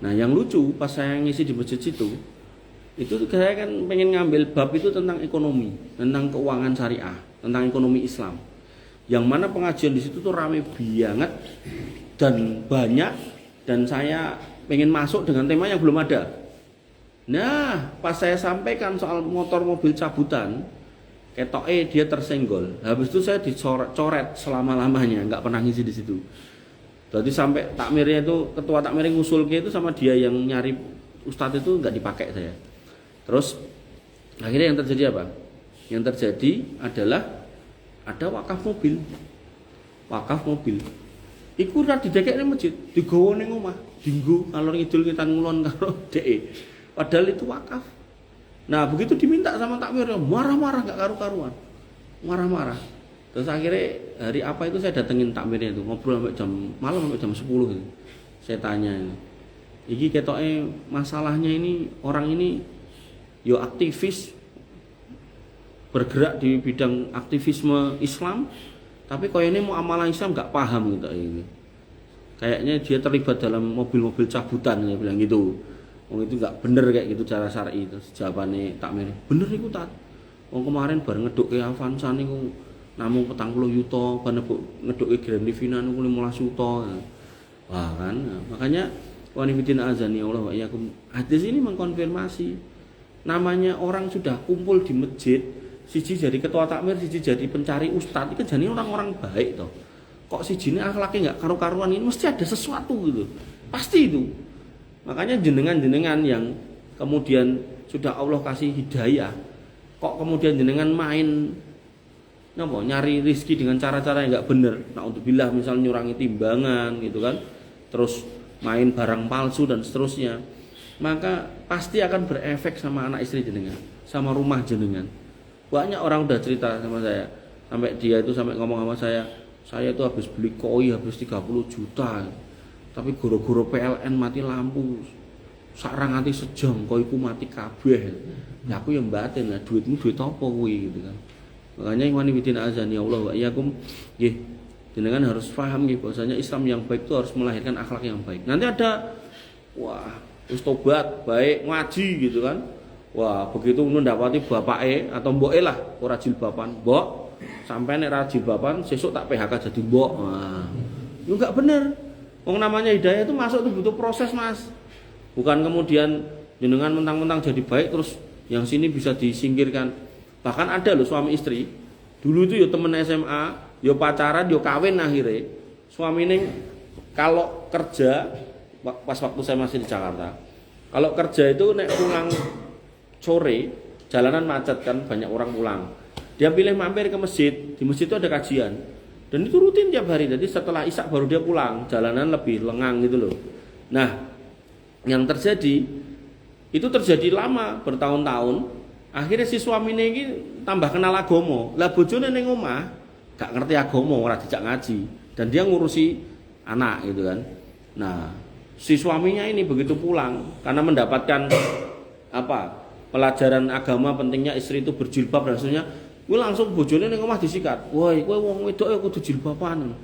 Nah, yang lucu pas saya ngisi di masjid situ, itu saya kan pengen ngambil bab itu tentang ekonomi, tentang keuangan syariah, tentang ekonomi Islam. Yang mana pengajian di situ tuh rame banget dan banyak, dan saya pengen masuk dengan tema yang belum ada. Nah, pas saya sampaikan soal motor mobil cabutan, ketoke dia tersenggol. Habis itu saya dicoret selama-lamanya, nggak pernah ngisi di situ. Jadi sampai takmirnya itu, ketua takmirnya ngusul ke itu sama dia yang nyari ustadz itu nggak dipakai saya. Terus akhirnya yang terjadi apa? Yang terjadi adalah ada wakaf mobil. Iku ora didekekne masjid, digawa ning omah, dinggo alor ngidul ngitan ngulon karo DE. Padahal itu wakaf. Nah, begitu diminta sama takmir, marah-marah enggak karu-karuan. Marah-marah. Terus akhirnya hari apa itu saya datengin takmirnya itu, ngobrol sampai malam sampai jam 10 gitu. Saya tanya ini. Iki ketoke masalahnya ini orang ini yo aktivis bergerak di bidang aktivisme Islam, tapi kok ini mau amalan Islam nggak paham gitu ini. Kayaknya dia terlibat dalam mobil-mobil cabutan, dia bilang gitu. Wong itu nggak bener kayak gitu cara syar'i. Terus jawabannya takmir, bener iku tat. Wong kemarin bareng ngedukke Avanza niku namung 40 yuta, bareng ngedukke Grand Livina niku 15 yuta. Wah kan, makanya wanifidina azani Allah wa iyyakum. Hadis ini mengkonfirmasi namanya orang sudah kumpul di masjid, siji jadi ketua takmir, siji jadi pencari ustadz, itu jadi orang-orang baik toh. Kok siji ini akhlaknya nggak karu-karuan, ini mesti ada sesuatu gitu, pasti itu. Makanya jenengan yang kemudian sudah Allah kasih hidayah, kok kemudian jenengan main nyari rizki dengan cara-cara yang nggak bener. Nah, untuk billah misalnya nyurangi timbangan gitu kan, terus main barang palsu dan seterusnya, maka pasti akan berefek sama anak istri jenengan, sama rumah jenengan. Banyak orang udah cerita sama saya, sampai dia itu sampai ngomong sama saya itu habis beli koi habis 30 juta, tapi goro-goro PLN mati lampu, sarang nganti sejam koiku mati kabeh. Ya aku yang batin lah, duitmu duit apa kuwi gitu kan. Makanya yang wanifidin azani Allah wa iyyakum, nggih, jenengan harus paham nggih bahwasanya Islam yang baik itu harus melahirkan akhlak yang baik. Nanti ada wis tobat, baik ngaji gitu kan. Wah, begitu mendapati bapake atau mboke lah ora jilbaban, mbok sampai nek ra jilbaban sesuk tak PHK jadi mbok. Wah. Itu enggak bener. Wong namanya hidayah itu masuk itu butuh proses, Mas. Bukan kemudian jenengan mentang-mentang jadi baik terus yang sini bisa disingkirkan. Bahkan ada loh suami istri. Dulu itu ya temen SMA, ya pacaran, ya kawin akhirnya. Suami ini kalau kerja pas waktu saya masih di Jakarta. Kalau kerja itu nek pulang sore, jalanan macet kan, banyak orang pulang. Dia pilih mampir ke masjid. Di masjid itu ada kajian. Dan itu rutin tiap hari. Jadi setelah Isya baru dia pulang. Jalanan lebih lengang gitu loh. Nah, yang terjadi itu terjadi lama, bertahun-tahun. Akhirnya si suaminya ini tambah kenal agama. Lah bojone ning omah gak ngerti agama, ora dijak ngaji. Dan dia ngurusi anak gitu kan. Nah, si suaminya ini begitu pulang karena mendapatkan pelajaran agama pentingnya istri itu berjilbab dan seterusnya. Gue langsung bojone ning omah disikat. Woi, kowe wong wedok ya kudu jilbaban.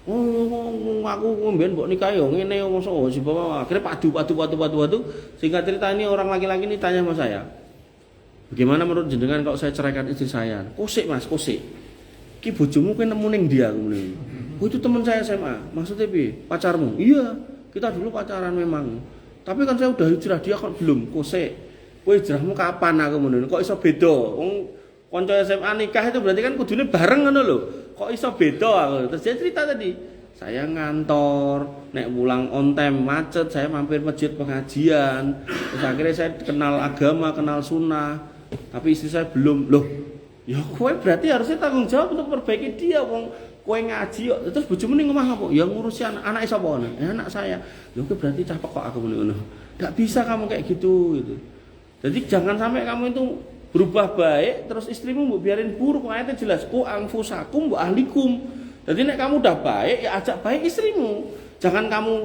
Oh, aku mbiyen mbok nikah yo ngene mosok jilbab. Akhirnya padu. Singkat cerita ini orang laki-laki ini tanya sama saya. Bagaimana menurut jenengan kalau saya ceraikan istri saya? Kosik, Mas, kosik. Ki bojomu kowe nemu ning ndi aku ngene. Oh, itu teman saya SMA. Maksudnya piye? Pacarmu? Iya, kita dulu pacaran memang. Tapi kan saya udah hijrah, dia kan belum. Kosik. Kowe hijrahmu kapan aku ngono? Kok iso beda? Wong kanca SMA nikah itu berarti kan kudune bareng ngono lho. Kok iso beda aku? Terus dia cerita tadi, saya ngantor, nek pulang on time macet, saya mampir masjid pengajian. Terus akhirnya saya kenal agama, kenal sunnah. Tapi istri saya belum. Loh, ya kowe berarti harusnya tanggung jawab untuk memperbaiki dia. Wong kowe ngaji kok. Terus bojomu ning omah apa? Ya ngurusi anak sapa ngono? Ya anak saya. Lho kowe berarti capek kok aku ngono. Enggak bisa kamu kayak gitu gitu. Jadi jangan sampai kamu itu berubah baik terus istrimu mbok biarin buruk. Ayatnya jelas, ku anfusakum wa ahlikum. Jadi nek kamu udah baik ya ajak baik istrimu. Jangan kamu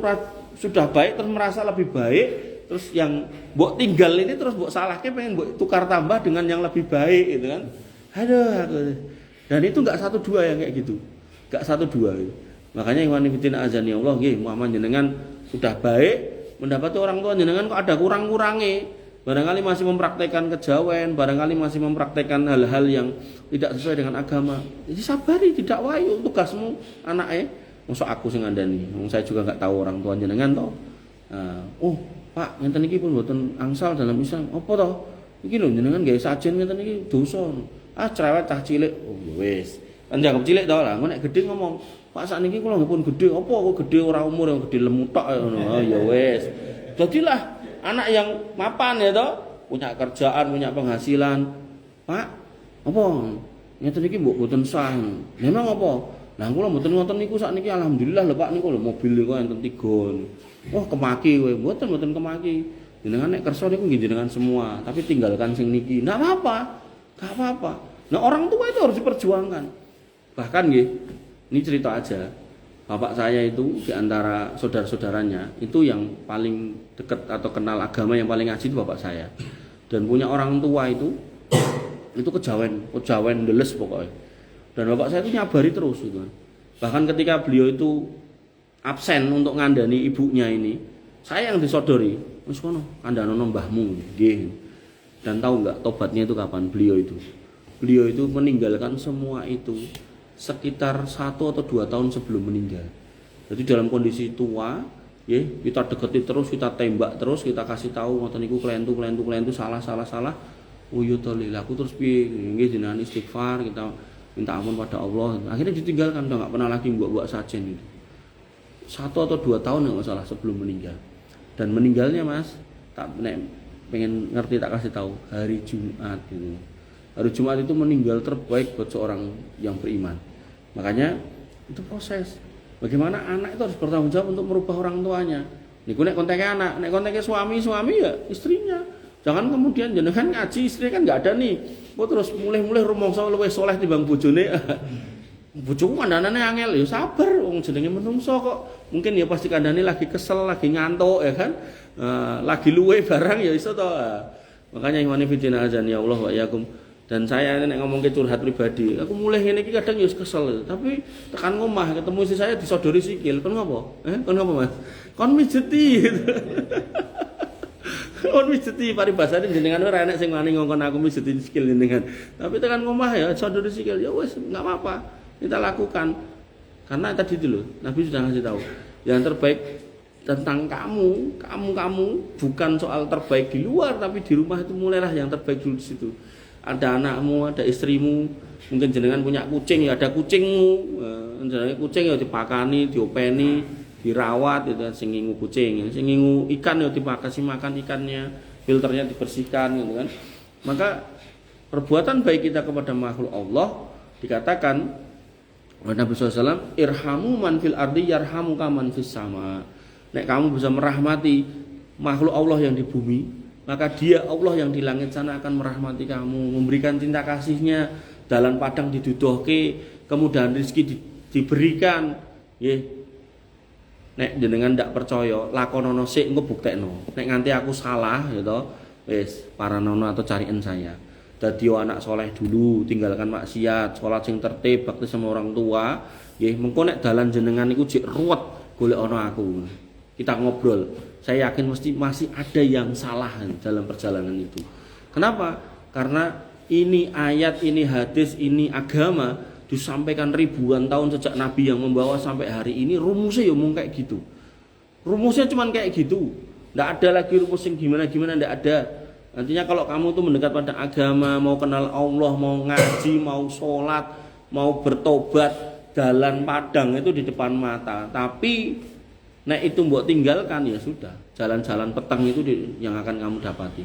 sudah baik terus merasa lebih baik terus yang mbok tinggal ini terus mbok salahke pengen mbok tukar tambah dengan yang lebih baik gitu kan. Aduh. Dan itu enggak 1-2 yang kayak gitu. Enggak 1-2 gitu. Makanya ikhwan fillah azani Allah nggih, muhammad jenengan sudah baik mendapati orang tua jenengan kok ada kurang-kurangnya. Barangkali masih mempraktekkan kejawen, barangkali masih mempraktekkan hal-hal yang tidak sesuai dengan agama. Jadi sabari, tidak wayu tugasmu anaknya. Mosok aku sing ngandani. Saya juga enggak tahu orang tua jenengan toh. Oh, Pak, ngenten iki pun mboten angsal dalam Islam. Apa toh? Iki lho jenengan gawe sajen ngenten iki dosa. Cerewet cah cilik. Oh, ya wis. Kan dianggap cilik toh lah. Nek gedhe ngomong, Pak sakniki kula nggih pun gedhe. Apa kok gedhe ora umur yang gedhe lemu tok ngono. Ya wis. Jadilah anak yang mapan ya toh, punya kerjaan, punya penghasilan. Pak, apa? Ngeten iki mbok mboten sah. Memang apa? Lah kula mboten ngoten niku sakniki alhamdulillah lho Pak niku lho mobil niku enten 3. Wah, kemaki kowe. Mboten kemaki. Jenengan nek kersa niku nggih jenengan semua, tapi tinggalkan sing niki. Enggak apa-apa. Enggak apa-apa. Nah, orang tua itu harus diperjuangkan. Bahkan nggih, ini cerita aja. Bapak saya itu di antara saudara-saudaranya itu yang paling dekat atau kenal agama yang paling ngaji itu bapak saya. Dan punya orang tua itu kejawen ndeles pokoknya. Dan bapak saya itu nyabari terus gitu. Bahkan ketika beliau itu absen untuk ngandani ibunya ini, saya yang disodori, wis kono kandhanono mbahmu nggih. Dan tahu enggak tobatnya itu kapan beliau itu? Beliau itu meninggalkan semua itu sekitar 1 atau 2 tahun sebelum meninggal. Jadi dalam kondisi tua, ya, kita deketi terus, kita tembak terus, kita kasih tahu ngoten niku klentu salah. Oh iya to lho, aku terus piye? Nggih jenengan istighfar, kita minta ampun pada Allah. Akhirnya ditinggalkan, udah enggak pernah lagi buat sajen itu. 1 atau 2 tahun enggak salah sebelum meninggal. Dan meninggalnya Mas, tak pengen ngerti tak kasih tahu hari Jumat gitu. Hari Jumat itu meninggal terbaik buat seorang yang beriman. Makanya itu proses. Bagaimana anak itu harus bertanggung jawab untuk merubah orang tuanya. Niku nek konteke anak, nek konteke suami ya istrinya. Jangan kemudian jenengan ngaji istri kan enggak ada nih. Kok terus mulih-mulih rumangsa luwih saleh timbang bojone. Bojoku kandhanane angel ya sabar wong jenenge menungso kok. Mungkin ya pasti kandhane lagi kesel, lagi ngantuk ya kan. Lagi luwe barang ya iso to. Makanya ikhwan fillah azan ya Allah wa yakum. Dan saya nek ngomong ke curhat pribadi, aku mulai ngene iki kadang ya kesel, tapi tekan ngomah ketemu istri saya disodori sikil, kon ngopo? Kon ngopo Mas? Kon mijeti. Kon mijeti paribasane jenengan ora enek sing wani ngongkon aku mijeti sikil jenengan. Tapi tekan ngomah ya sodori sikil, ya wis enggak apa-apa. Kita lakukan. Karena tadi itu loh, Nabi sudah ngasih tahu. Yang terbaik tentang kamu bukan soal terbaik di luar, tapi di rumah itu mulailah yang terbaik dulu di situ. Ada anakmu, ada istrimu, mungkin jenengan punya kucing, ya ada kucingmu, jenengan kucing ya dipakani, diopeni, dirawat, itu sing ngingu kucing, sing ngingu ikan ya dipakasi makan ikannya, filternya dibersihkan, gitu kan. Maka perbuatan baik kita kepada makhluk Allah dikatakan oleh Nabi SAW, irhamu man fil ardi yarhamuka man fis sama. Nek kamu bisa merahmati makhluk Allah yang di bumi, maka dia Allah yang di langit sana akan merahmati kamu, memberikan cinta kasihnya, dalan padang diduduhke, kemudahan rezeki diberikan. Nggih. Nek jenengan ndak percaya, lakonono sik engko buktekno. Nek nganti aku salah gitu, wis paranono atau cariin saya. Dadi anak soleh dulu, tinggalkan maksiat, sholat sing tertib, bakti sama orang tua. Nggih, mengko nek dalan jenengan iku jek ruwet golek ana aku. Kita ngobrol, saya yakin masih ada yang salah dalam perjalanan itu. Kenapa? Karena ini ayat, ini hadis, ini agama disampaikan ribuan tahun sejak Nabi yang membawa sampai hari ini. Rumusnya ya mau kayak gitu. Rumusnya cuman kayak gitu. Nggak ada lagi rumus yang gimana-gimana, nggak ada. Nantinya kalau kamu tuh mendekat pada agama, mau kenal Allah, mau ngaji, mau sholat, mau bertobat, jalan padang itu di depan mata. Tapi nek itu mbok tinggalkan ya sudah, jalan-jalan petang itu yang akan kamu dapati.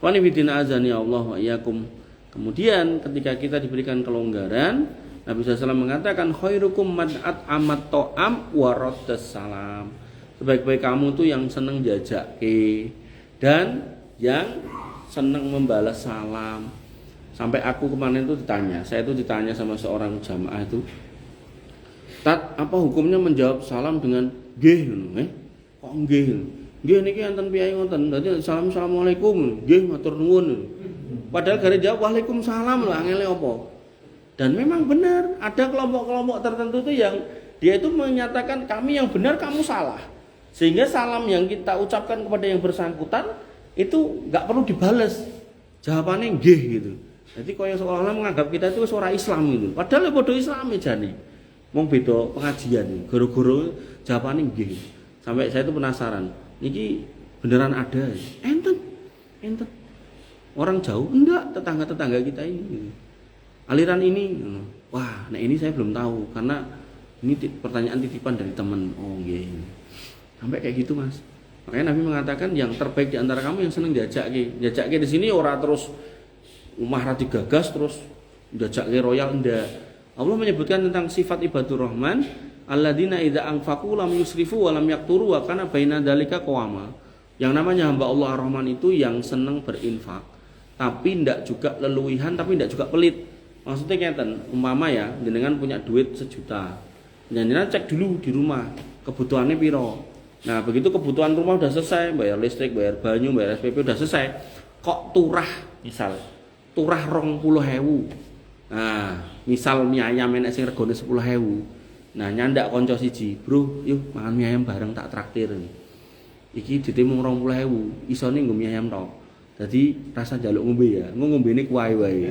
Wa nifidina azani Allah wa iyyakum. Kemudian ketika kita diberikan kelonggaran, Nabi SAW mengatakan khairukum man at'amat ta'am wa raddas salam. Sebaik-baik kamu tuh yang seneng jajake dan yang seneng membalas salam. Sampai aku kemarin itu ditanya sama seorang jamaah itu, Tat, apa hukumnya menjawab salam dengan nggih ngono, kok nggih? Nggih niki enten piyai ngoten. Dadi assalamualaikum, nggih matur nuwun. Padahal gare jawab waalaikumsalam lho, angele apa? Dan memang benar, ada kelompok-kelompok tertentu itu yang dia itu menyatakan kami yang benar, kamu salah. Sehingga salam yang kita ucapkan kepada yang bersangkutan itu enggak perlu dibales. Jawabannya nggih gitu. Jadi kaya seolah-olah menganggap kita itu ora Islam gitu. Padahal ya padha Islame jane. Wong beda pengajian, guru-guru jawabannya nggih. Sampai saya itu penasaran, niki beneran ada? Enten. Orang jauh enggak, tetangga-tetangga kita ini. Aliran ini, wah, nah ini saya belum tahu karena ini pertanyaan titipan dari teman. Oh nggih. Sampai kayak gitu, Mas. Makanya Nabi mengatakan yang terbaik di antara kamu yang seneng jajake. Jajake di sini ora terus umah ra digagas terus jajake royal ndak. Allah menyebutkan tentang sifat ibadur rahman, alladzina idza anfaqu lam yusrifu wa lam yaqturu wa kana baina dzalika qawama. Yang namanya hamba Allah Ar-Rahman itu yang senang berinfak, tapi tidak juga leluwihan, tapi tidak juga pelit. Maksudnya ngeten, umpama ya, jenengan punya duit 1 juta. Jenengan cek dulu di rumah, kebutuhannya piro. Nah, begitu kebutuhan rumah udah selesai, bayar listrik, bayar banyu, bayar SPP udah selesai, kok turah misal. Turah 20.000. Nah, misal mie ayam enek sing regane 10.000. Nah, nyandak kanca siji, "Bro, yuk makan mie ayam bareng tak traktir." Iki ditemung 20.000, isone nggo mie ayam tok. Dadi rasa njaluk ngombe ya, ngombene kuwae wae.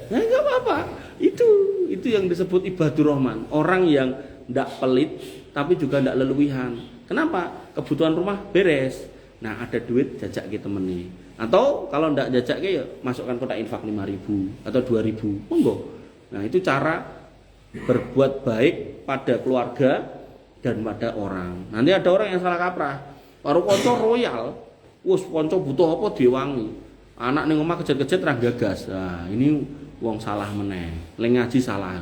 Nah, enggak apa-apa. Itu yang disebut ibadur rahman, orang yang ndak pelit tapi juga ndak leluwihan. Kenapa? Kebutuhan rumah beres. Nah, ada duit jajak ke temene. Atau kalau ndak jajak ke ya masukkan kotak infak 5.000 atau 2.000. Monggo. Nah, itu cara berbuat baik pada keluarga dan pada orang. Nanti ada orang yang salah kaprah. Baru kanca royal, wis kanca butuh apa diwangi. Anak ning omah kejet-kejet ra gagas. Nah, ini wong salah meneh. Leng ngaji salah.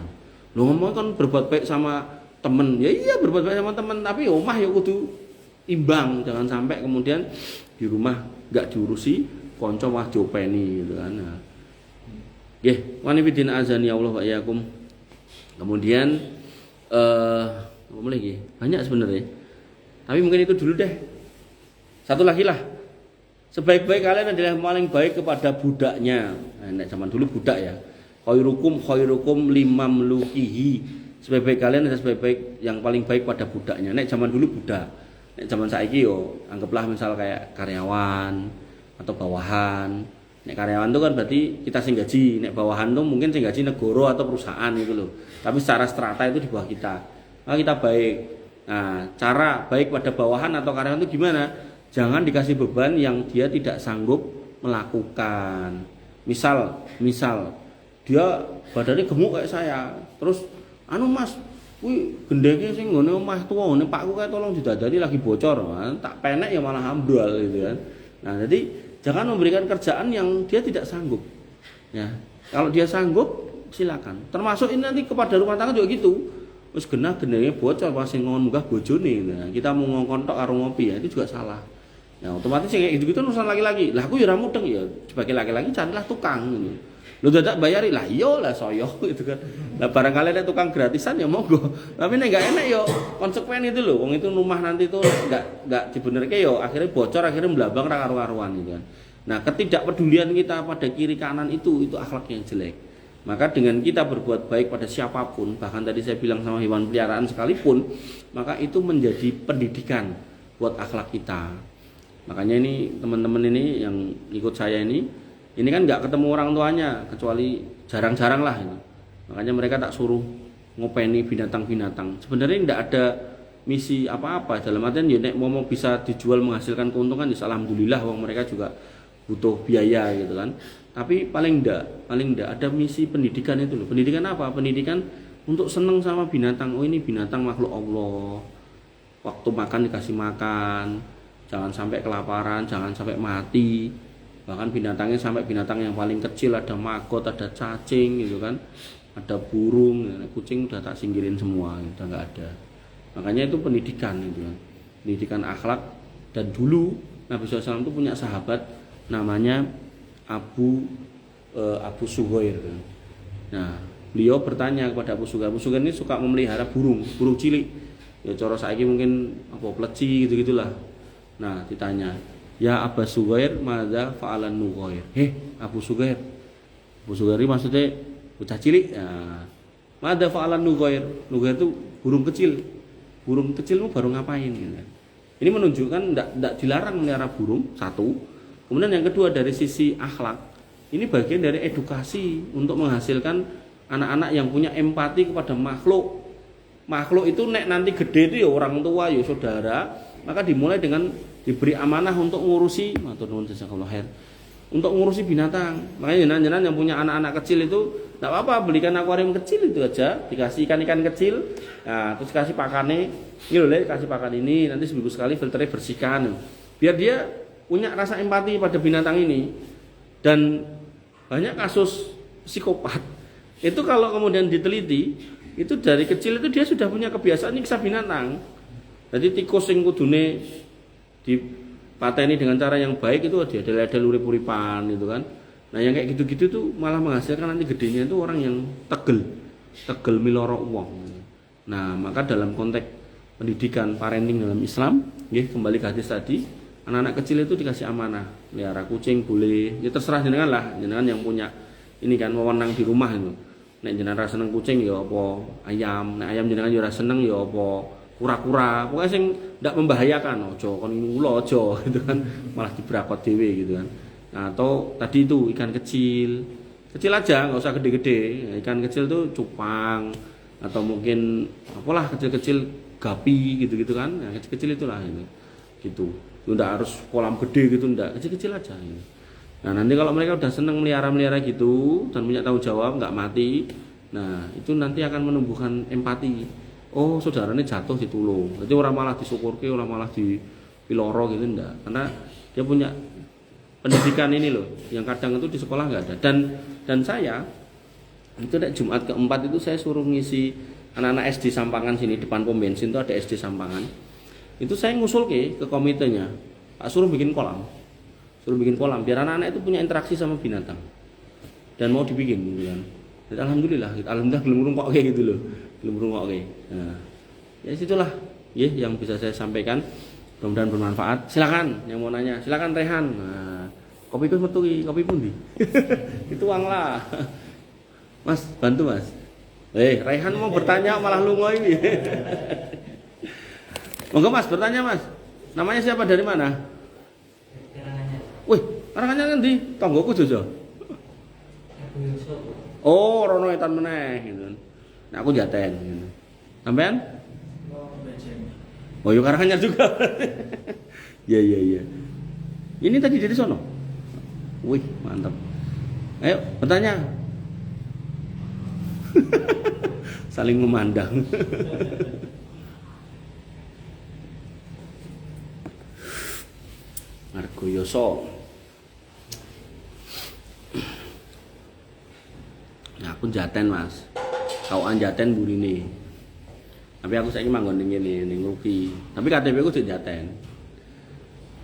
Lho ngomong kan berbuat baik sama temen. Ya iya berbuat baik sama temen, tapi omah ya kudu imbang. Jangan sampai kemudian di rumah enggak diurusi, kanca malah diopeni gitu kan. Nah. Nggih, wanifidin azani Allah wa iyyakum. Kemudian apa lagi? Banyak sebenarnya. Tapi mungkin itu dulu deh. Satu lagi lah. Sebaik-baik kalian adalah paling baik kepada budaknya. Nah, zaman dulu budak ya. Khairukum limamlukihi. Sebaik-baik kalian adalah sebaik-baik yang paling baik pada budaknya. Nek zaman dulu budak. Nek zaman saiki yo anggaplah misal kayak karyawan atau bawahan. Nek karyawan itu kan berarti kita sing gaji. Nek bawahan itu mungkin sing gaji negara atau perusahaan gitu loh. Tapi secara strata itu di bawah kita. Nah, kita baik. Nah, cara baik pada bawahan atau karyawan itu gimana? Jangan dikasih beban yang dia tidak sanggup melakukan. Misal dia badannya gemuk kayak saya, terus anu Mas, wih gendenge sing nggone omah tuwa ngene Pakku kae tolong didadani lagi bocor. Nah, tak penek ya malah ambrol gitu kan. Nah, jadi jangan memberikan kerjaan yang dia tidak sanggup. Ya, kalau dia sanggup silakan. Termasuk ini nanti kepada rumah tangga juga gitu. Terus gendenge bocor pas sing ngon munggah bojone. Nah, kita mau ngongkon tok karo ngopi ya itu juga salah. Ya otomatis kayak gitu-gitu urusan laki-laki. Lah aku ya ora mudeng ya sebagai laki-laki carilah tukang gitu. Lu dadak bayari lah iya lah soyo gitu kan. Lah barangkali ada tukang gratisan ya monggo. Tapi nek enggak enak yo konsekuen itu loh. Wong itu rumah nanti tuh enggak dibenerke yo akhirnya bocor akhirnya melambang ra karu-karuan gitu kan. Nah, ketidakpedulian kita pada kiri kanan itu akhlak yang jelek. Maka dengan kita berbuat baik pada siapapun, bahkan tadi saya bilang sama hewan peliharaan sekalipun, maka itu menjadi pendidikan buat akhlak kita. Makanya ini teman-teman ini yang ikut saya ini kan nggak ketemu orang tuanya kecuali jarang-jarang lah ini. Makanya mereka tak suruh ngopeni binatang-binatang. Sebenarnya tidak ada misi apa-apa dalam artian ya nek mau bisa dijual menghasilkan keuntungan ya alhamdulillah wong mereka juga butuh biaya gitu kan. Tapi paling enggak ada misi pendidikan itu loh. Pendidikan apa? Pendidikan untuk seneng sama binatang. Oh ini binatang makhluk Allah. Waktu makan dikasih makan. Jangan sampai kelaparan, jangan sampai mati. Bahkan binatangnya sampai binatang yang paling kecil ada maggot, ada cacing gitu kan. Ada burung, kucing udah tak singkirin semua, udah enggak ada. Makanya itu pendidikan gitu kan. Pendidikan akhlak. Dan dulu Nabi SAW itu punya sahabat namanya Abu Suhair. Nah, beliau bertanya kepada Abu Suhair. Abu Suhair ini suka memelihara burung cilik. Ya cara saiki mungkin apa pleci gitu-gitulah. Nah, ditanya, "Ya Abu Suhair, madza fa'alan Nughair?" Abu Suhair. Abu Suhair ini maksudnya bocah cilik. Ya. Madza fa'alan Nughair? Nughair itu burung kecil. Burung kecilmu baru ngapain gitu. Ini menunjukkan tidak dilarang melihara burung, satu. Kemudian yang kedua dari sisi akhlak, ini bagian dari edukasi untuk menghasilkan anak-anak yang punya empati kepada makhluk. Makhluk itu nek nanti gede itu ya orang tua, ya saudara, maka dimulai dengan diberi amanah untuk ngurusi, matur nuwun jazakallahu khair, untuk ngurusi binatang. Makanya jenengan yang punya anak-anak kecil itu tidak apa-apa, belikan akuarium kecil itu aja, dikasih ikan-ikan kecil, nah, terus kasih pakannya, ini loh, kasih pakan ini, nanti seminggu sekali filternya bersihkan, biar dia punya rasa empati pada binatang ini. Dan banyak kasus psikopat itu kalau kemudian diteliti itu dari kecil itu dia sudah punya kebiasaan nyiksa binatang. Jadi tikus yang kudune dipateni dengan cara yang baik itu dia ada urip-uripan gitu kan. Nah yang kayak gitu-gitu tuh malah menghasilkan nanti gedenya itu orang yang tegel miloro uang. Nah maka dalam konteks pendidikan parenting dalam Islam, kembali ke hadis tadi, anak-anak kecil itu dikasih amanah, pelihara kucing boleh, ya terserah jenengan lah, jenengan yang punya ini kan wewenang di rumah itu. Nek jenengan ra seneng kucing ya apa ayam, nek ayam jenengan ya ora seneng ya apa kura-kura, pokoknya sing ndak membahayakan, aja kon ngulo aja gitu kan, malah dibrakot dhewe gitu kan. Nah, atau tadi itu ikan kecil aja, nggak usah gede-gede. Ikan kecil tuh cupang atau mungkin apalah kecil-kecil gapi gitu-gitu kan, nah, kecil-kecil itulah ini, gitu. Tidak harus kolam gede gitu, enggak, kecil-kecil aja. Nah nanti kalau mereka udah seneng melihara gitu dan punya tanggung jawab, nggak mati, nah itu nanti akan menumbuhkan empati. Oh saudaranya jatuh ditulung, jadi orang malah disyukurke, orang malah dipiloro gitu, enggak, karena dia punya pendidikan ini loh, yang kadang itu di sekolah nggak ada. Dan saya itu Jumat keempat itu saya suruh ngisi anak-anak SD Sampangan sini, depan pom bensin itu ada SD Sampangan. Itu saya ngusul ke komitenya, Pak suruh bikin kolam biar anak-anak itu punya interaksi sama binatang dan mau dibikin gitu kan. Dan alhamdulillah belum ngrungok kayak gitu loh, belum ngrungok kayak. Nah, ya situlah yang bisa saya sampaikan, mudah-mudahan bermanfaat. Silakan yang mau nanya, silakan Rehan. Nah, kopi ku metu ki, kopi pundi? Itu uang lah. Mas, bantu Mas. Rehan mau bertanya malah lungo ini. Monggo Mas, bertanya Mas. Namanya siapa, dari mana? Wih, Karanganyar ngendi? Tanggoku Jojo. Oh, rono etan meneh gitu. Nah, aku Jaten gitu. Sampean? Oh, yo Karanganyar juga. Iya, iya, iya. Ini tadi dari sono. Wih, mantap. Ayo, bertanya. Saling memandang. Margoyoso. Nah, aku Jaten, Mas. Kawan Jaten burine. Tapi aku saiki manggon ning ngene, ning Ruki. Tapi KTP ku di Jaten.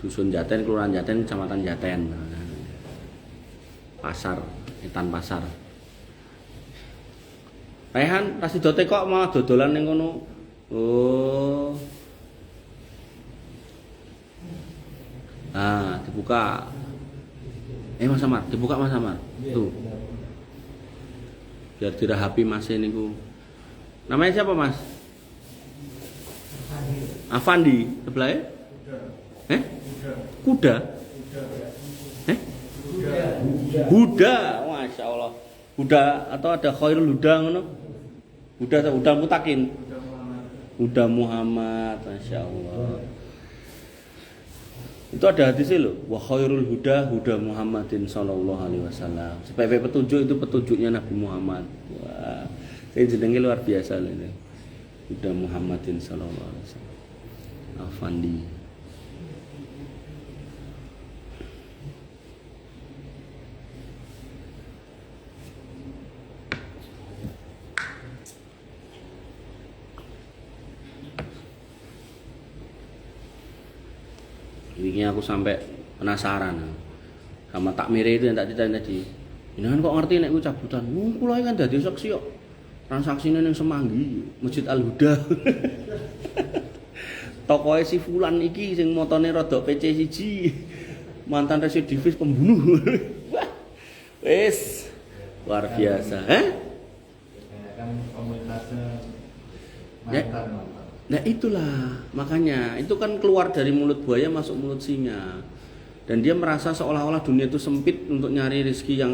Dusun Jaten, Kelurahan Jaten, Kecamatan Jaten. Pasar, Etan Pasar. Rehan, pas didote kok malah dodolan ning kono. Oh. Ah, dibuka. Mas Samar, dibuka Mas Samar. Tuh. Biar dirahapi Mas niku. Namanya siapa, Mas? Afandi, sebelahnya? Kuda. Huda. Masya Allah. Huda atau ada Khairul Huda ngono? Huda atau Huda Mutakin? Huda Muhammad, Masya Allah. Itu ada hadisnya loh. Wa khairul huda huda Muhammadin sallallahu alaihi wasallam. Sebagai petunjuk itu petunjuknya Nabi Muhammad. Wah, saya jenenge luar biasa loh ini. Huda Muhammadin sallallahu alaihi wasallam. Afandi. Ini aku sampai penasaran sama takmire itu yang tak ceritain tadi. Ini kan kok ngerti nek ku cabutan. Kula kan dadi saksi kok. Transaksine ning Semanggi, Masjid Al Huda. Tokoe si Fulan iki sing motone rodok PC siji. Mantan residivis pembunuh. Wah. Wis luar biasa, Kan komunitasnya mantan. Nah itulah, makanya itu kan keluar dari mulut buaya masuk mulut singa. Dan dia merasa seolah-olah dunia itu sempit untuk nyari rezeki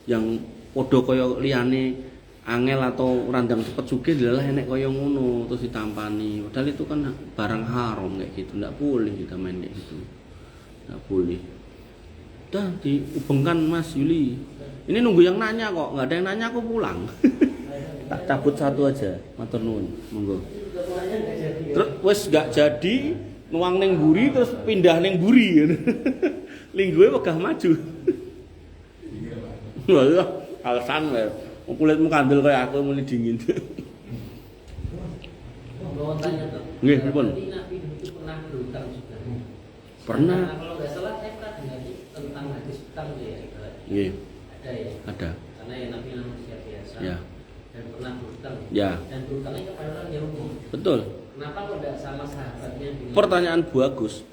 yang podo koyo liyane angel atau randang cepet sugih adalah enek koyo ngono terus ditampani. Padahal itu kan barang haram kayak gitu, enggak boleh kita main kayak gitu. Enggak boleh. Dah diubengkan Mas Yuli. Ini nunggu yang nanya kok, enggak ada yang nanya aku pulang. Tak cabut satu aja, matur nuwun, monggo. Terus wis gak jadi nuang ning mburi terus pindah ning mburi. Lingguhe wegah maju. Wah, alasan wae. Kulitmu kandel kaya aku muni dingin. Nggih, pripun? Nabi itu pernah berutang juga. Pernah. Kalau nggak salah saya pernah dengar tentang hadis utang ya. Nggih. Ada ya. Ada. Karena ya Nabi manusia biasa. Ya. Dan pernah berutang. Ya. Dan berutangnya kepada orang Yahudi. Betul. Kenapa kok tidak sama sahabatnya? Pertanyaan bagus.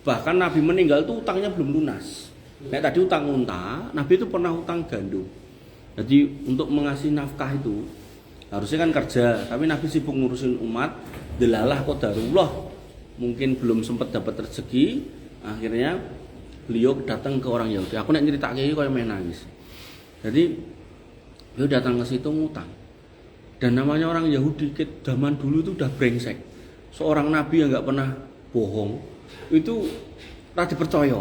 Bahkan Nabi meninggal tuh utangnya belum lunas. Kayak tadi utang unta, Nabi itu pernah utang gandum. Jadi untuk mengasih nafkah itu harusnya kan kerja, tapi Nabi sibuk ngurusin umat. Delalah qadarullah, mungkin belum sempat dapat rezeki. Akhirnya beliau datang ke orang Yahudi. Aku nek nyeritakake iki koyo nangis. Jadi beliau datang ke situ ngutang. Dan namanya orang Yahudi zaman dulu itu udah brengsek. Seorang nabi yang nggak pernah bohong itu ora dipercaya.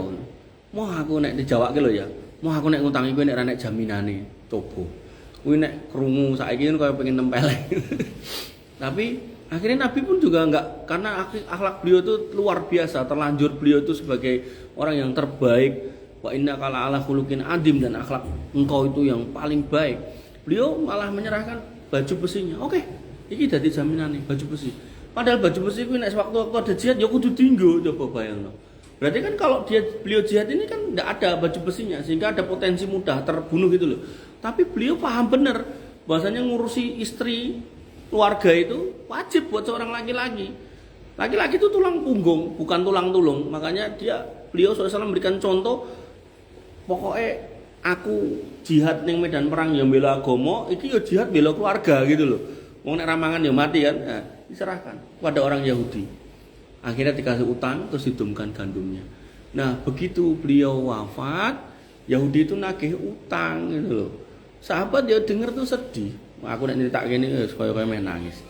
Mau aku nek dijawabke lho ya. Mau aku nek ngutangi kowe nek ra nek jaminane, coba. Kuwi nek krungu saiki kan kaya pengen nempel. Tapi akhirnya Nabi pun juga enggak, karena akhlak beliau itu luar biasa, terlanjur beliau itu sebagai orang yang terbaik. Wa innaka ala khuluqin adim, dan akhlak engkau itu yang paling baik. Beliau malah menyerahkan baju besinya. Oke, iki dadi jaminane baju besi. Padahal baju besi kuwi nek sewaktu-waktu ada jihad ya kudu dienggo, coba bayangno. Berarti kan kalau beliau jihad ini kan enggak ada baju besinya, sehingga ada potensi mudah terbunuh gitu loh. Tapi beliau paham benar bahwasanya ngurusi istri, keluarga itu wajib buat seorang laki-laki. Laki-laki itu tulang punggung, bukan tulang tulung. Makanya beliau SAW memberikan contoh, pokoknya aku jihad ning medan perang yang bela agama, iki ya jihad bela keluarga gitu loh. Wong nek ramangan ya mati kan. Nah, diserahkan pada orang Yahudi. Akhirnya dikasih utang terus didumkan gandumnya. Nah, begitu beliau wafat, Yahudi itu nagih utang gitu loh. Sahabat ya denger tuh sedih. Aku nek nyeritak gini kaya nangis.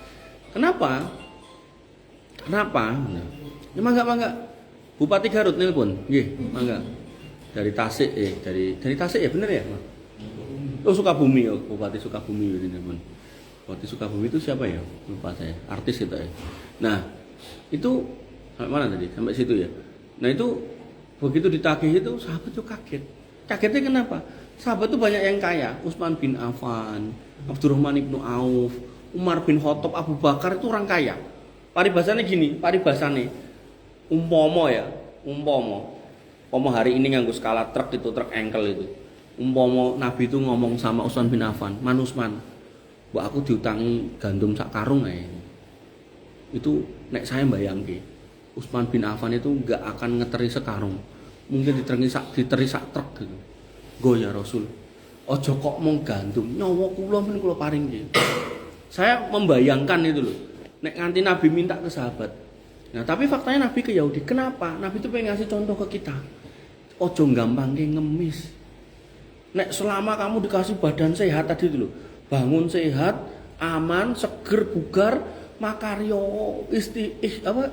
Kenapa? Kenapa? Nah, ya mangga. Bupati Garut nelpon, nggih, mangga. Dari Tasik, dari Tasik ya bener ya? Oh Sukabumi, Bupati Sukabumi ini nelpon. Bupati Sukabumi itu siapa ya? Lupa saya, artis itu ya. Nah, itu sampai mana tadi? Sampai situ ya. Nah itu begitu ditagih itu sahabat tuh kaget. Kagetnya kenapa? Sahabat tuh banyak yang kaya. Utsman bin Affan, Abdurrahman ibnu Auf, Umar bin Khattab, Abu Bakar itu orang kaya. Paribasannya gini, umpama hari ini nganggo skala truk itu, truk engkel itu. Umpama Nabi itu ngomong sama Utsman bin Affan, "Man Utsman, mbok aku diutangi gandum sak karung ae." Itu nek saya bayangke, Utsman bin Affan itu enggak akan ngeteri sekarung. Mungkin diteri sak truk gitu. Go ya Rasul. Aja kok mung gandum, nyawa kula men kula paringke. Saya membayangkan itu loh. Nek nganti Nabi minta ke sahabat. Nah, tapi faktanya Nabi ke Yahudi. Kenapa? Nabi itu pengen ngasih contoh ke kita. Ojo gampang ngemis. Nek selama kamu dikasih badan sehat tadi dulu, bangun sehat, aman, seger, bugar, makaryo,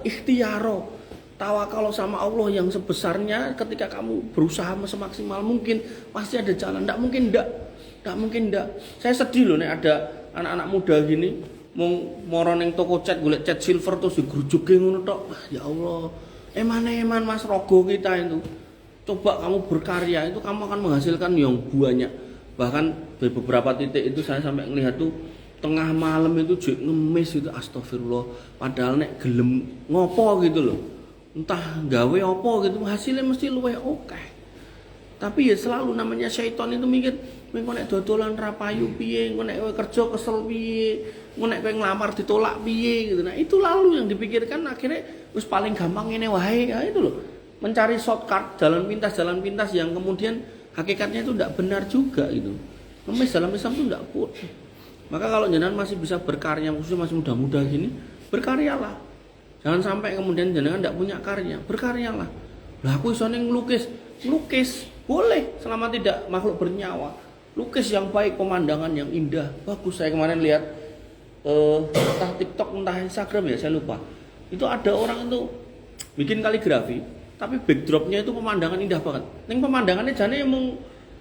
ikhtiyaro. Tawakal sama Allah yang sebesarnya ketika kamu berusaha semaksimal mungkin pasti ada jalan. Nggak mungkin ndak. Saya sedih loh nek ada anak-anak muda gini moro ning toko cat golek cat silver terus digrujuke ngono tok. Ya Allah. Eman Mas Rogo kita itu. Coba kamu berkarya itu kamu akan menghasilkan yang banyak. Bahkan di beberapa titik itu saya sampai ngelihat tuh tengah malam itu jek ngemis itu astagfirullah. Padahal nek gelem ngopo gitu loh. Entah gawe apa gitu hasilnya mesti luwih oke. Tapi ya selalu namanya syaitan itu mikir engko nek dodolan ra payu piye, engko nek kowe kerja kesel piye, engko nek kowe nglamar ditolak piye gitu. Nah, itu lalu yang dipikirkan akhirnya wis paling gampang ngene wae. Ya itu loh. Mencari shortcut jalan pintas yang kemudian hakikatnya itu tidak benar juga gitu. Ngemis dalam Islam itu tidak kuat. Maka kalau jenengan masih bisa berkarya, khususnya masih muda-muda gini, berkaryalah. Jangan sampai kemudian jenengan tidak punya karya, berkaryalah. Lah aku iso ning ngelukis boleh selama tidak makhluk bernyawa. Lukis yang baik, pemandangan yang indah, bagus. Saya kemarin lihat entah TikTok entah Instagram ya saya lupa. Itu ada orang itu bikin kaligrafi, tapi backdropnya itu pemandangan indah banget. Ning pemandangannya jane emang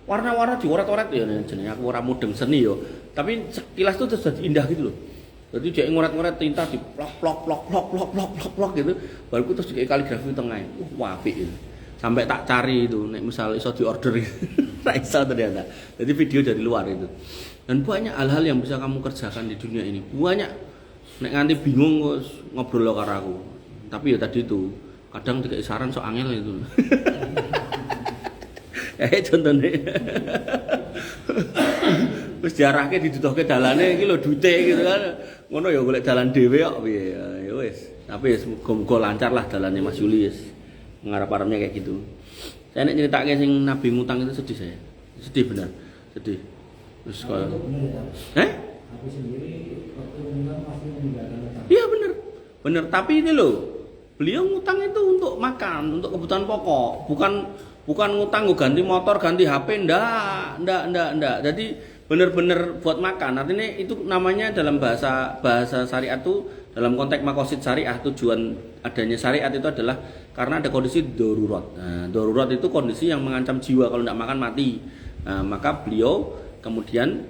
warna-warna dioret-oret ya jenenge aku ora mudeng seni yo. Tapi sekilas itu terus jadi indah gitu loh. Jadi dia ngoret-ngoret tinta di plok gitu. Baru terus dikai kaligrafi tengah. Wah, apik itu. Sampai tak cari itu, nek misal iso diorder gitu. Tak iso ternyata. Jadi video dari luar itu. Dan banyak hal-hal yang bisa kamu kerjakan di dunia ini. Banyak. Nek nganti bingung ngobrol karo aku. Tapi ya tadi itu, kadang dikai saran sok angel itu. Contohnya. Wis diarahke diduduhke dalane iki lho dute gitu kan. Ngono ya golek dalan dhewe kok piye. Ya wis. Tapi wis muga-muga lancar lah dalane Mas Yuli wis. Ngarep-arepnya kayak gitu. Saya nek nyeritake sing Nabi ngutang itu sedih saya. Sedih benar. Sedih. Terus kok Aku sendiri waktu ngutang pasti meninggalkan utang. Iya benar. Benar, tapi ini loh. Beliau ngutang itu untuk makan, untuk kebutuhan pokok, bukan ngutang ganti motor, ganti HP, ndak. Jadi benar-benar buat makan. Artinya itu namanya dalam bahasa syariat itu dalam konteks makosid syariah, tujuan adanya syariat itu adalah karena ada kondisi darurat. Nah, darurat itu kondisi yang mengancam jiwa, kalau tidak makan mati. Nah, maka beliau kemudian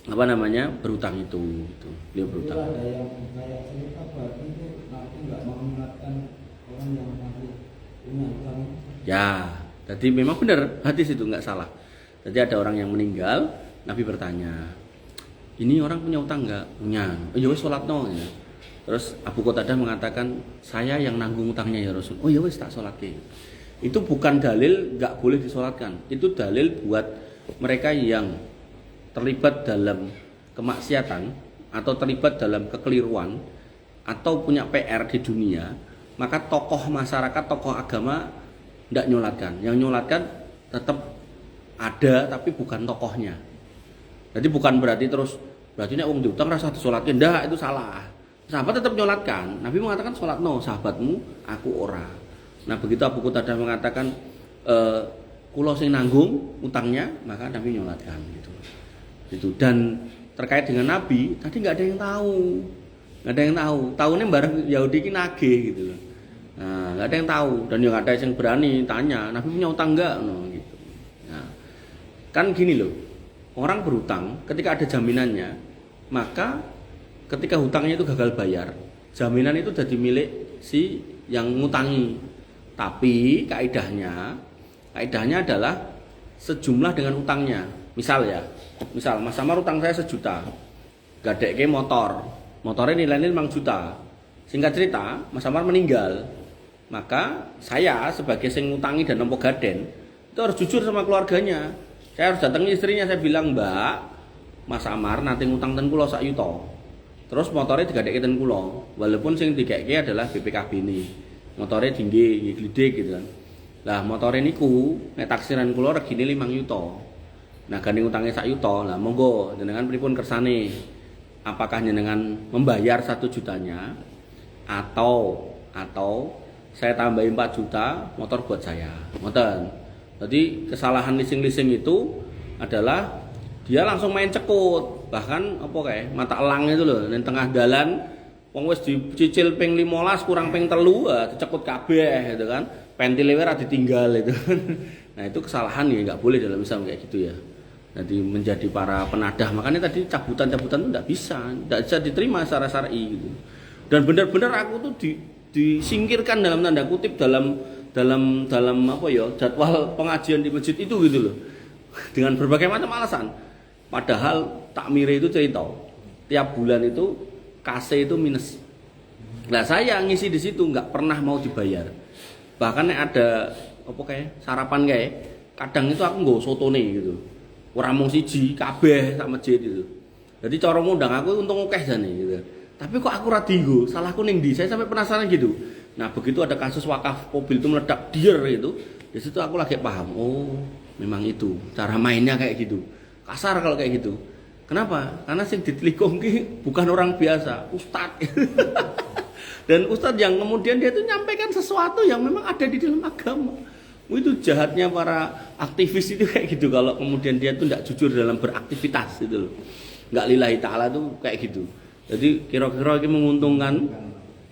berhutang itu. Beliau berhutang. Ada yang kayak cerita berarti itu Nabi nggak mau mengingatkan orang yang masih punya utang. Ya, jadi memang benar hadis itu nggak salah. Jadi ada orang yang meninggal, Nabi bertanya, ini orang punya utang nggak? Punya. Oh ya wes sholat no. Ya. Terus Abu Qatadah mengatakan, saya yang nanggung utangnya ya Rasul. Oh ya wes tak sholat ke. Itu bukan dalil nggak boleh disolatkan. Itu dalil buat mereka yang terlibat dalam kemaksiatan atau terlibat dalam kekeliruan atau punya PR di dunia, maka tokoh masyarakat, tokoh agama tidak nyolatkan. Yang nyolatkan tetap ada tapi bukan tokohnya. Jadi bukan berarti nek wong diutang rasa disolatke, ndak, itu salah. Sahabat tetap nyolatkan. Nabi mengatakan sholat no, sahabatmu aku ora. Nah begitu Abu Qatadah mengatakan kula sing nanggung utangnya, maka Nabi nyolatkan gitu. Dan terkait dengan Nabi tadi nggak ada yang tahu. Nggak ada yang tahu. Tahunya bareng Yahudi ini nagih gitu loh. Nah, nggak ada yang tahu dan juga nggak ada yang berani tanya, Nabi punya utang nggak? No, gitu. Nah, kan gini loh, orang berhutang ketika ada jaminannya, maka ketika hutangnya itu gagal bayar, jaminan itu jadi milik si yang ngutangi. Tapi kaidahnya adalah sejumlah dengan utangnya. Misal Mas Samar utang saya 1 juta, gadekke motornya nilainya 5 juta. Singkat cerita, Mas Samar meninggal, maka saya sebagai sing ngutangi dan nampa gaden itu harus jujur sama keluarganya. Saya harus datangi istrinya, saya bilang, Mbak, Mas Samar nanti ngutang ten kula 1 juta. Terus motornya digadekke ten kula, walaupun sing digadekke adalah BPKB ini. Motornya tinggi, glidik gitu kan. Lah motornya niku nek taksiran kula regine 5 juta. Nah gandeng utangnya 1 juta. Lah monggo jenengan pripun kersane? Apakah jenengan membayar 1 jutanya atau saya tambahin 4 juta motor buat saya. Ngoten. Jadi kesalahan leasing itu adalah dia langsung main cekut. Bahkan apa kayak mata elang itu loh, di tengah dalan wong wis dicicil ping 15 kurang ping 3 dicekut kabeh gitu kan. Pentile ora ditinggal itu. Nah, itu kesalahan ya enggak boleh dalam Islam kayak gitu ya. Jadi menjadi para penadah. Makanya tadi cabutan-cabutan itu enggak bisa diterima secara syar'i gitu. Dan benar-benar aku tuh disingkirkan dalam tanda kutip dalam apa ya jadwal pengajian di masjid itu gitu loh, dengan berbagai macam alasan. Padahal takmire itu cerita tiap bulan itu kase itu minus. Nah saya ngisi di situ nggak pernah mau dibayar. Bahkan ada apa kayak sarapan kayak kadang itu aku nggak sotone gitu. Orang mung siji kabeh sak masjid itu. Jadi cara ngundang aku untung akeh jane gitu. Tapi kok aku ra dienggo, salahku ning ndi? Saya sampai penasaran gitu. Nah, begitu ada kasus wakaf mobil itu meledak dier itu, di situ aku lagi paham. Oh, memang itu cara mainnya kayak gitu. Kasar kalau kayak gitu. Kenapa? Karena sing ditelikung ki bukan orang biasa, ustadz. Dan ustadz yang kemudian dia itu nyampaikan sesuatu yang memang ada di dalam agama. Itu jahatnya para aktivis itu kayak gitu kalau kemudian dia itu tidak jujur dalam beraktivitas gitu loh. Enggak lillahi ta'ala tuh kayak gitu. Jadi kira-kira ini menguntungkan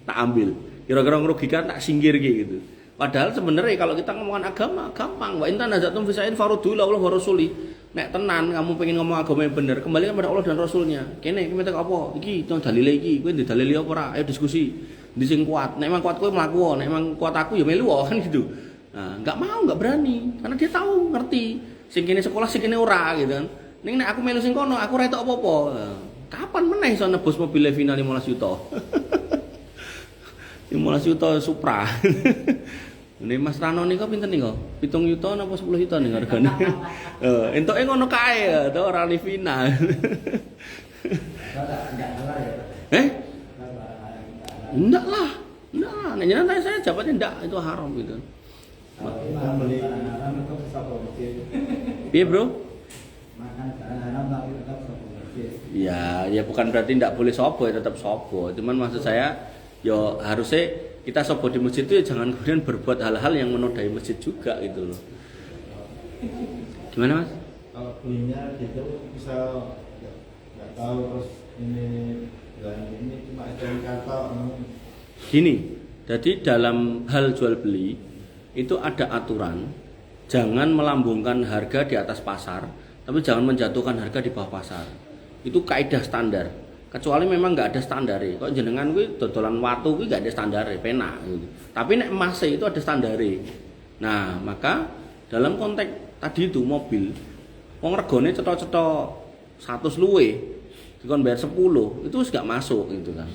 tak ambil, kira-kira merugikan tak singgir gitu. Padahal sebenarnya kalau kita ngomongin agama gampang. Wa intan nazatum fisain farudhu Allah wa rasuli. Nek tenan kamu pengen ngomong agama yang benar, kembalikan pada Allah dan Rasulnya. Kene iki metek apa? Iki to dalile iki, kowe ndalili apa ora? Ayo diskusi. Ndi sing kuat. Nek emang kuat kowe mlaku, nek emang kuat aku ya melu kan gitu. Nah, enggak berani karena dia tahu, ngerti. Sing kene sekolah sing kene ora gitu kan. Ning nek aku melu sing kono, aku ora entuk apa-apa. Kapan meneh iso nebus mobil final 15 juta? 15 juta Supra. Ini Mas Rano nika pinten nika? 7 juta napa 10 juta nih hargane? Entuke ngono kae to ora Livina. Enggak lah. Nek jenengan saya jabatnya enggak, itu haram gitu. Piye, Bro? Ya bukan berarti tidak boleh sobo ya, tetap sobo. Cuman maksud saya, yo harusnya kita sobo di masjid itu ya jangan kemudian berbuat hal-hal yang menodai masjid juga gitu loh. Gimana Mas? Kalau belinya gitu bisa nggak tahu terus ini cuma kata. Gini, jadi dalam hal jual beli itu ada aturan, jangan melambungkan harga di atas pasar, tapi jangan menjatuhkan harga di bawah pasar. Itu kaidah standar. Kecuali memang nggak ada standar. Kok jenengan kuwi dodolan watu kuwi nggak ada standar, penak gitu. Tapi nek emas itu ada standar. Nah, maka dalam konteks tadi itu mobil, wong regane cetha-cetha 100 luwe, dikon bayar 10, itu nggak masuk gitu kan.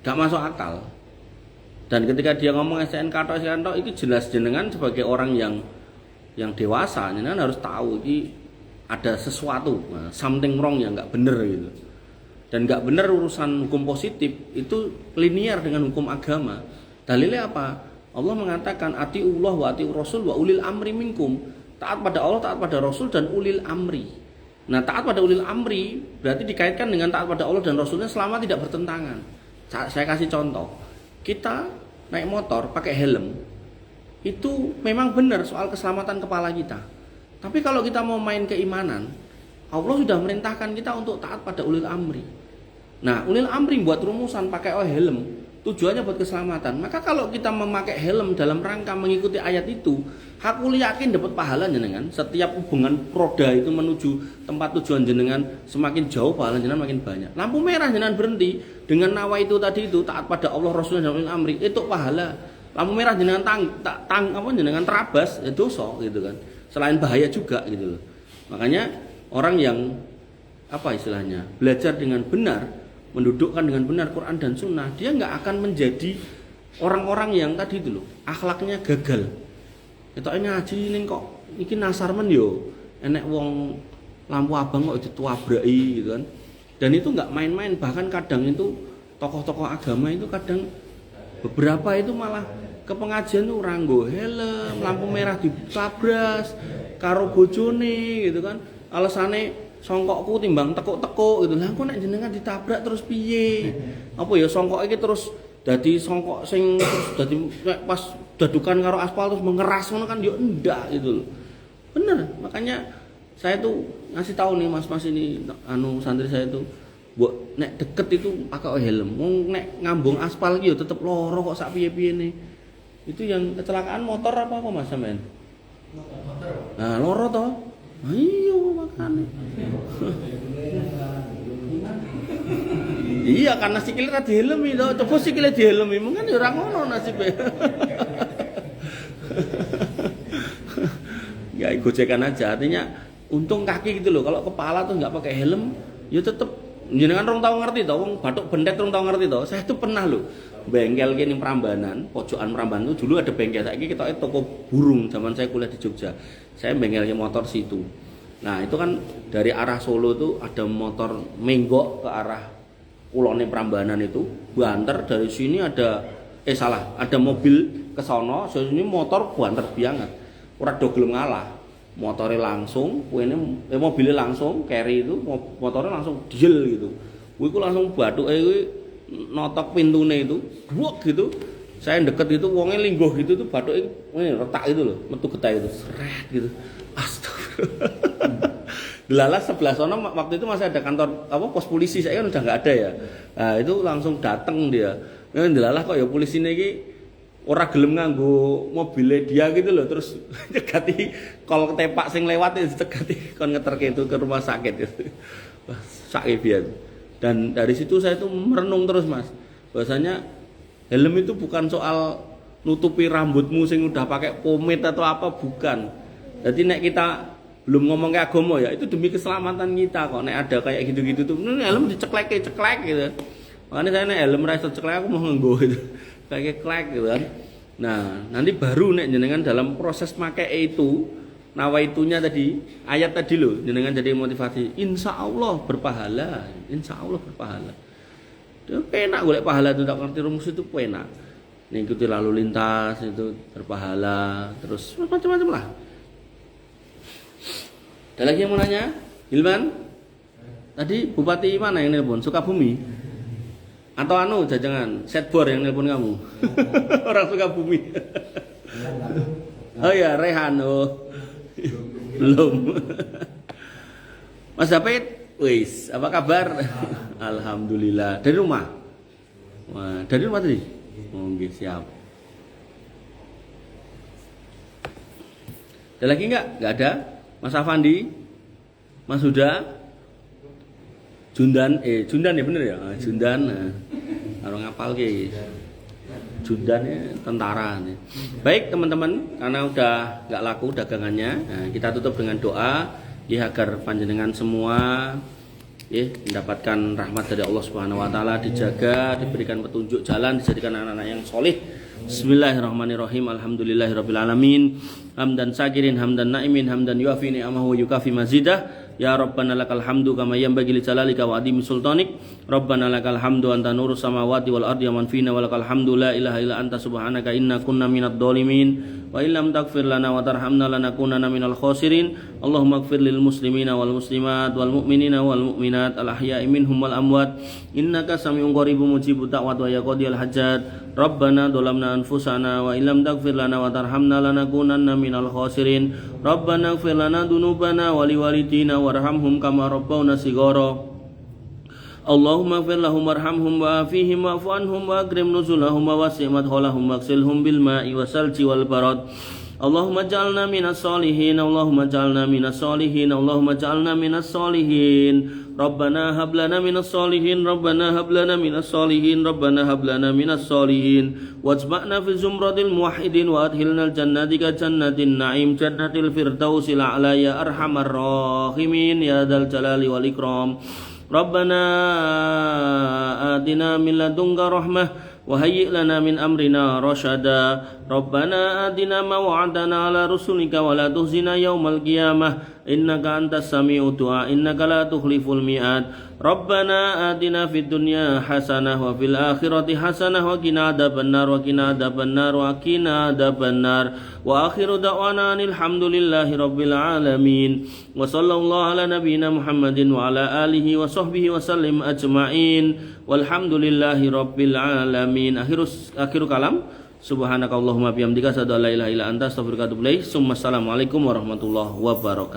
Nggak masuk akal. Dan ketika dia ngomong SNK atau itu jelas jenengan sebagai orang yang dewasa, jenengan harus tahu ini ada sesuatu, something wrong yang nggak bener gitu. Dan nggak bener urusan hukum positif itu linear dengan hukum agama. Dalilnya apa? Allah mengatakan atiullah wa atiur rasul wa ulil amri minkum. Taat pada Allah, taat pada Rasul dan ulil amri. Nah, taat pada ulil amri berarti dikaitkan dengan taat pada Allah dan Rasulnya selama tidak bertentangan. Saya kasih contoh. Kita naik motor pakai helm. Itu memang benar soal keselamatan kepala kita. Tapi kalau kita mau main keimanan, Allah sudah merintahkan kita untuk taat pada ulil amri. Nah, ulil amri buat rumusan pakai helm, tujuannya buat keselamatan. Maka kalau kita memakai helm dalam rangka mengikuti ayat itu, aku yakin dapat pahala jenengan. Setiap hubungan roda itu menuju tempat tujuan jenengan semakin jauh, pahala jenengan makin banyak. Lampu merah jenengan berhenti dengan nawa itu tadi itu taat pada Allah Rasulullah dan ulil amri, itu pahala. Lampu merah jenengan jenengan terabas, ya dosa gitu kan. Selain bahaya juga gitu loh. Makanya orang yang apa istilahnya belajar dengan benar, mendudukkan dengan benar Quran dan Sunnah, dia nggak akan menjadi orang-orang yang tadi itu loh, akhlaknya gagal. Itu ngaji ning kok iki nasar men yo, enek wong lampu abang kok dituabraki gitu kan. Dan itu nggak main-main, bahkan kadang itu tokoh-tokoh agama itu kadang beberapa itu malah ke pengajian tuh ranggo helm, lampu merah ditabras karo bojone gitu kan. Alasane songkokku timbang tekuk-tekuk gitu. Lah kok nek jenengan ditabrak terus piye? Apa ya songkok iki terus dadi songkok sing terus dadi pas dadukan karo aspal terus mengeras ngono kan yo ndak gitu loh. Bener, makanya saya tuh ngasih tahu nih mas-mas ini santri saya tuh mbok nek deket itu pakai helm. Wong nek ngambung aspal iki yo tetep loro kok sak piye-piyene. Itu yang kecelakaan motor apa Mas sampean? Motor. Nah, loro toh. Iya makane. Iya karena sikile ra dihelmi to. Coba sikile dihelmi mungkin ya ora ngono nasibe. Ya gojekan aja, artinya untung kaki gitu loh. Kalau kepala tuh nggak pakai helm, ya tetep jenengan rong tau ngerti to, wong bathuk bendet rong tau ngerti to. Saya tuh pernah loh bengkel kene Prambanan, pojokan Prambanan itu dulu ada bengkel. Saiki ketoke toko burung zaman saya kuliah di Jogja. Saya bengkelnya motor situ. Nah, itu kan dari arah Solo tuh ada motor menggok ke arah kulone Prambanan itu, banter dari sini ada ada mobil ke sono, sini motor banter banget. Ora do gelem ngalah. Motornya langsung, mobilnya langsung carry itu, motornya langsung diel gitu. Kuwi ku langsung bathuke kuwi notok pintune itu, duwek gitu. Saya deket itu wonge lingguh gitu tuh bathuke ngene retak itu loh, metu getah itu, seret gitu. Astagfirullah. Delala sebelah sana waktu itu masih ada kantor pos polisi, saya kan udah nggak ada ya. Nah, itu langsung dateng dia. Nah, delala kok ya polisine iki ora gelem nganggo mobile dia gitu loh, terus cegati kalau ketepak sing lewat itu cegati kon ngeterke itu ke rumah sakit gitu. Wah, sakit biar. Dan dari situ saya tuh merenung terus Mas. Bahwasanya helm itu bukan soal nutupi rambutmu sing udah pakai pomade atau apa, bukan. Jadi nek kita belum ngomong ke agama ya, itu demi keselamatan kita kok. Nek ada kayak gitu-gitu tuh, helm ceklek gitu. Makanya saya nek helm ra iso ceklek aku mau nganggo gitu. Kayak klek gitu kan. Nah, nanti baru nek jenengan dalam proses make itu, nawaitunya tadi, ayat tadi loh, jenengan jadi motivasi, insya Allah berpahala. Itu penak golek pahala itu, tak ngerti rumus itu penak. Ngikuti lalu lintas itu berpahala, terus macam-macam lah. Ada lagi yang mau nanya? Hilman? Tadi Bupati mana yang nelpon? Sukabumi? Atau jangan Setbor yang nelpon kamu? Orang Sukabumi. Oh ya, Rehan. Belum. Mas David, wis, apa kabar? Alhamdulillah. Dari rumah? Wah, dari rumah tadi? Oh, okay, siap. Ada lagi enggak? Enggak ada. Mas Afandi? Mas Huda? Jundan ya bener ya? Jundan. Orang ngapal ki. Jundan ya tentara nih. Baik teman-teman, karena udah nggak laku dagangannya, nah, kita tutup dengan doa ya agar panjenengan semua mendapatkan rahmat dari Allah Subhanahu wa taala, dijaga, diberikan petunjuk jalan, dijadikan anak-anak yang solih. Bismillahirrahmanirrahim. Alhamdulillahirabbil alamin. Hamdan sakirin, hamdan naimin, hamdan yuafi ni'amahu wa yukafi mazidah. Ya Rabbana lakal hamdu kama yanbaghi li jalalika wa adimi sultanik. Rabbana lakal hamdu anta nurus samawati wal ardi wa man fina wa lakal hamdu la ilaha illa anta subhanaka inna kunna minadh dhalimin. Wa illam taghfir lana wa tarhamna lanakunanna minal khasirin. Allahumma ighfir lil muslimina wal muslimat wal mu'minina wal mu'minat al ahya'i minhum wal amwat. Innaka sami'un qaribun mujibud da'wat wa yaqdiyal hajat. Rabbana dhalamna anfusana wa illam taghfir lana wa tarhamna lanakunanna minal khasirin. Rabbana ighfir lana dzunubana wa liwalidina warhamhum kama rabbawna shighara. Allahumma ighfir lahum warhamhum wa'afihim wa'fu anhum wa akrim nuzulahum wa wasi' madkhalahum waghsilhum bil ma'i wasalji wal barad. Allahumma ja'alna minas solihin, Allahumma ja'alna minas solihin, Allahumma ja'alna minas solihin. Rabbana hab lana minas solihin, Rabbana hab lana minas solihin, Rabbana hab lana minas solihin. Wajma'na fi zumratil muwahhidin wa adkhilnal jannatika jannatin na'im, jannatil firdausil a'la ya arhamar rahimin ya dzal jalali wal ikram. Rabbana atina min ladunka rahmah wa hayyi' lana min amrina rasyada. Rabbana atina ma wa'adtana ala rusulika wa la tukhzina yaumal qiyamah innaka antas sami'ud du'a innaka la tukhliful mi'ad. Rabbana atina fid dunya hasanah wa fil akhirati hasanah wa qina adzabannar wa qina adzabannar wa qina adzabannar. Wa akhiru da'wana alhamdulillahi rabbil alamin. Wa sallallahu ala nabiyyina Muhammadin wa ala alihi wa sahbihi wa sallim ajma'in. Walhamdulillahi rabbil alamin. Akhiru kalam. Subhanakallahumma bihamdika asyhadu an la ilaha illa anta astaghfiruka wa atubu ilaik. Assalamualaikum warahmatullahi wabarakatuh.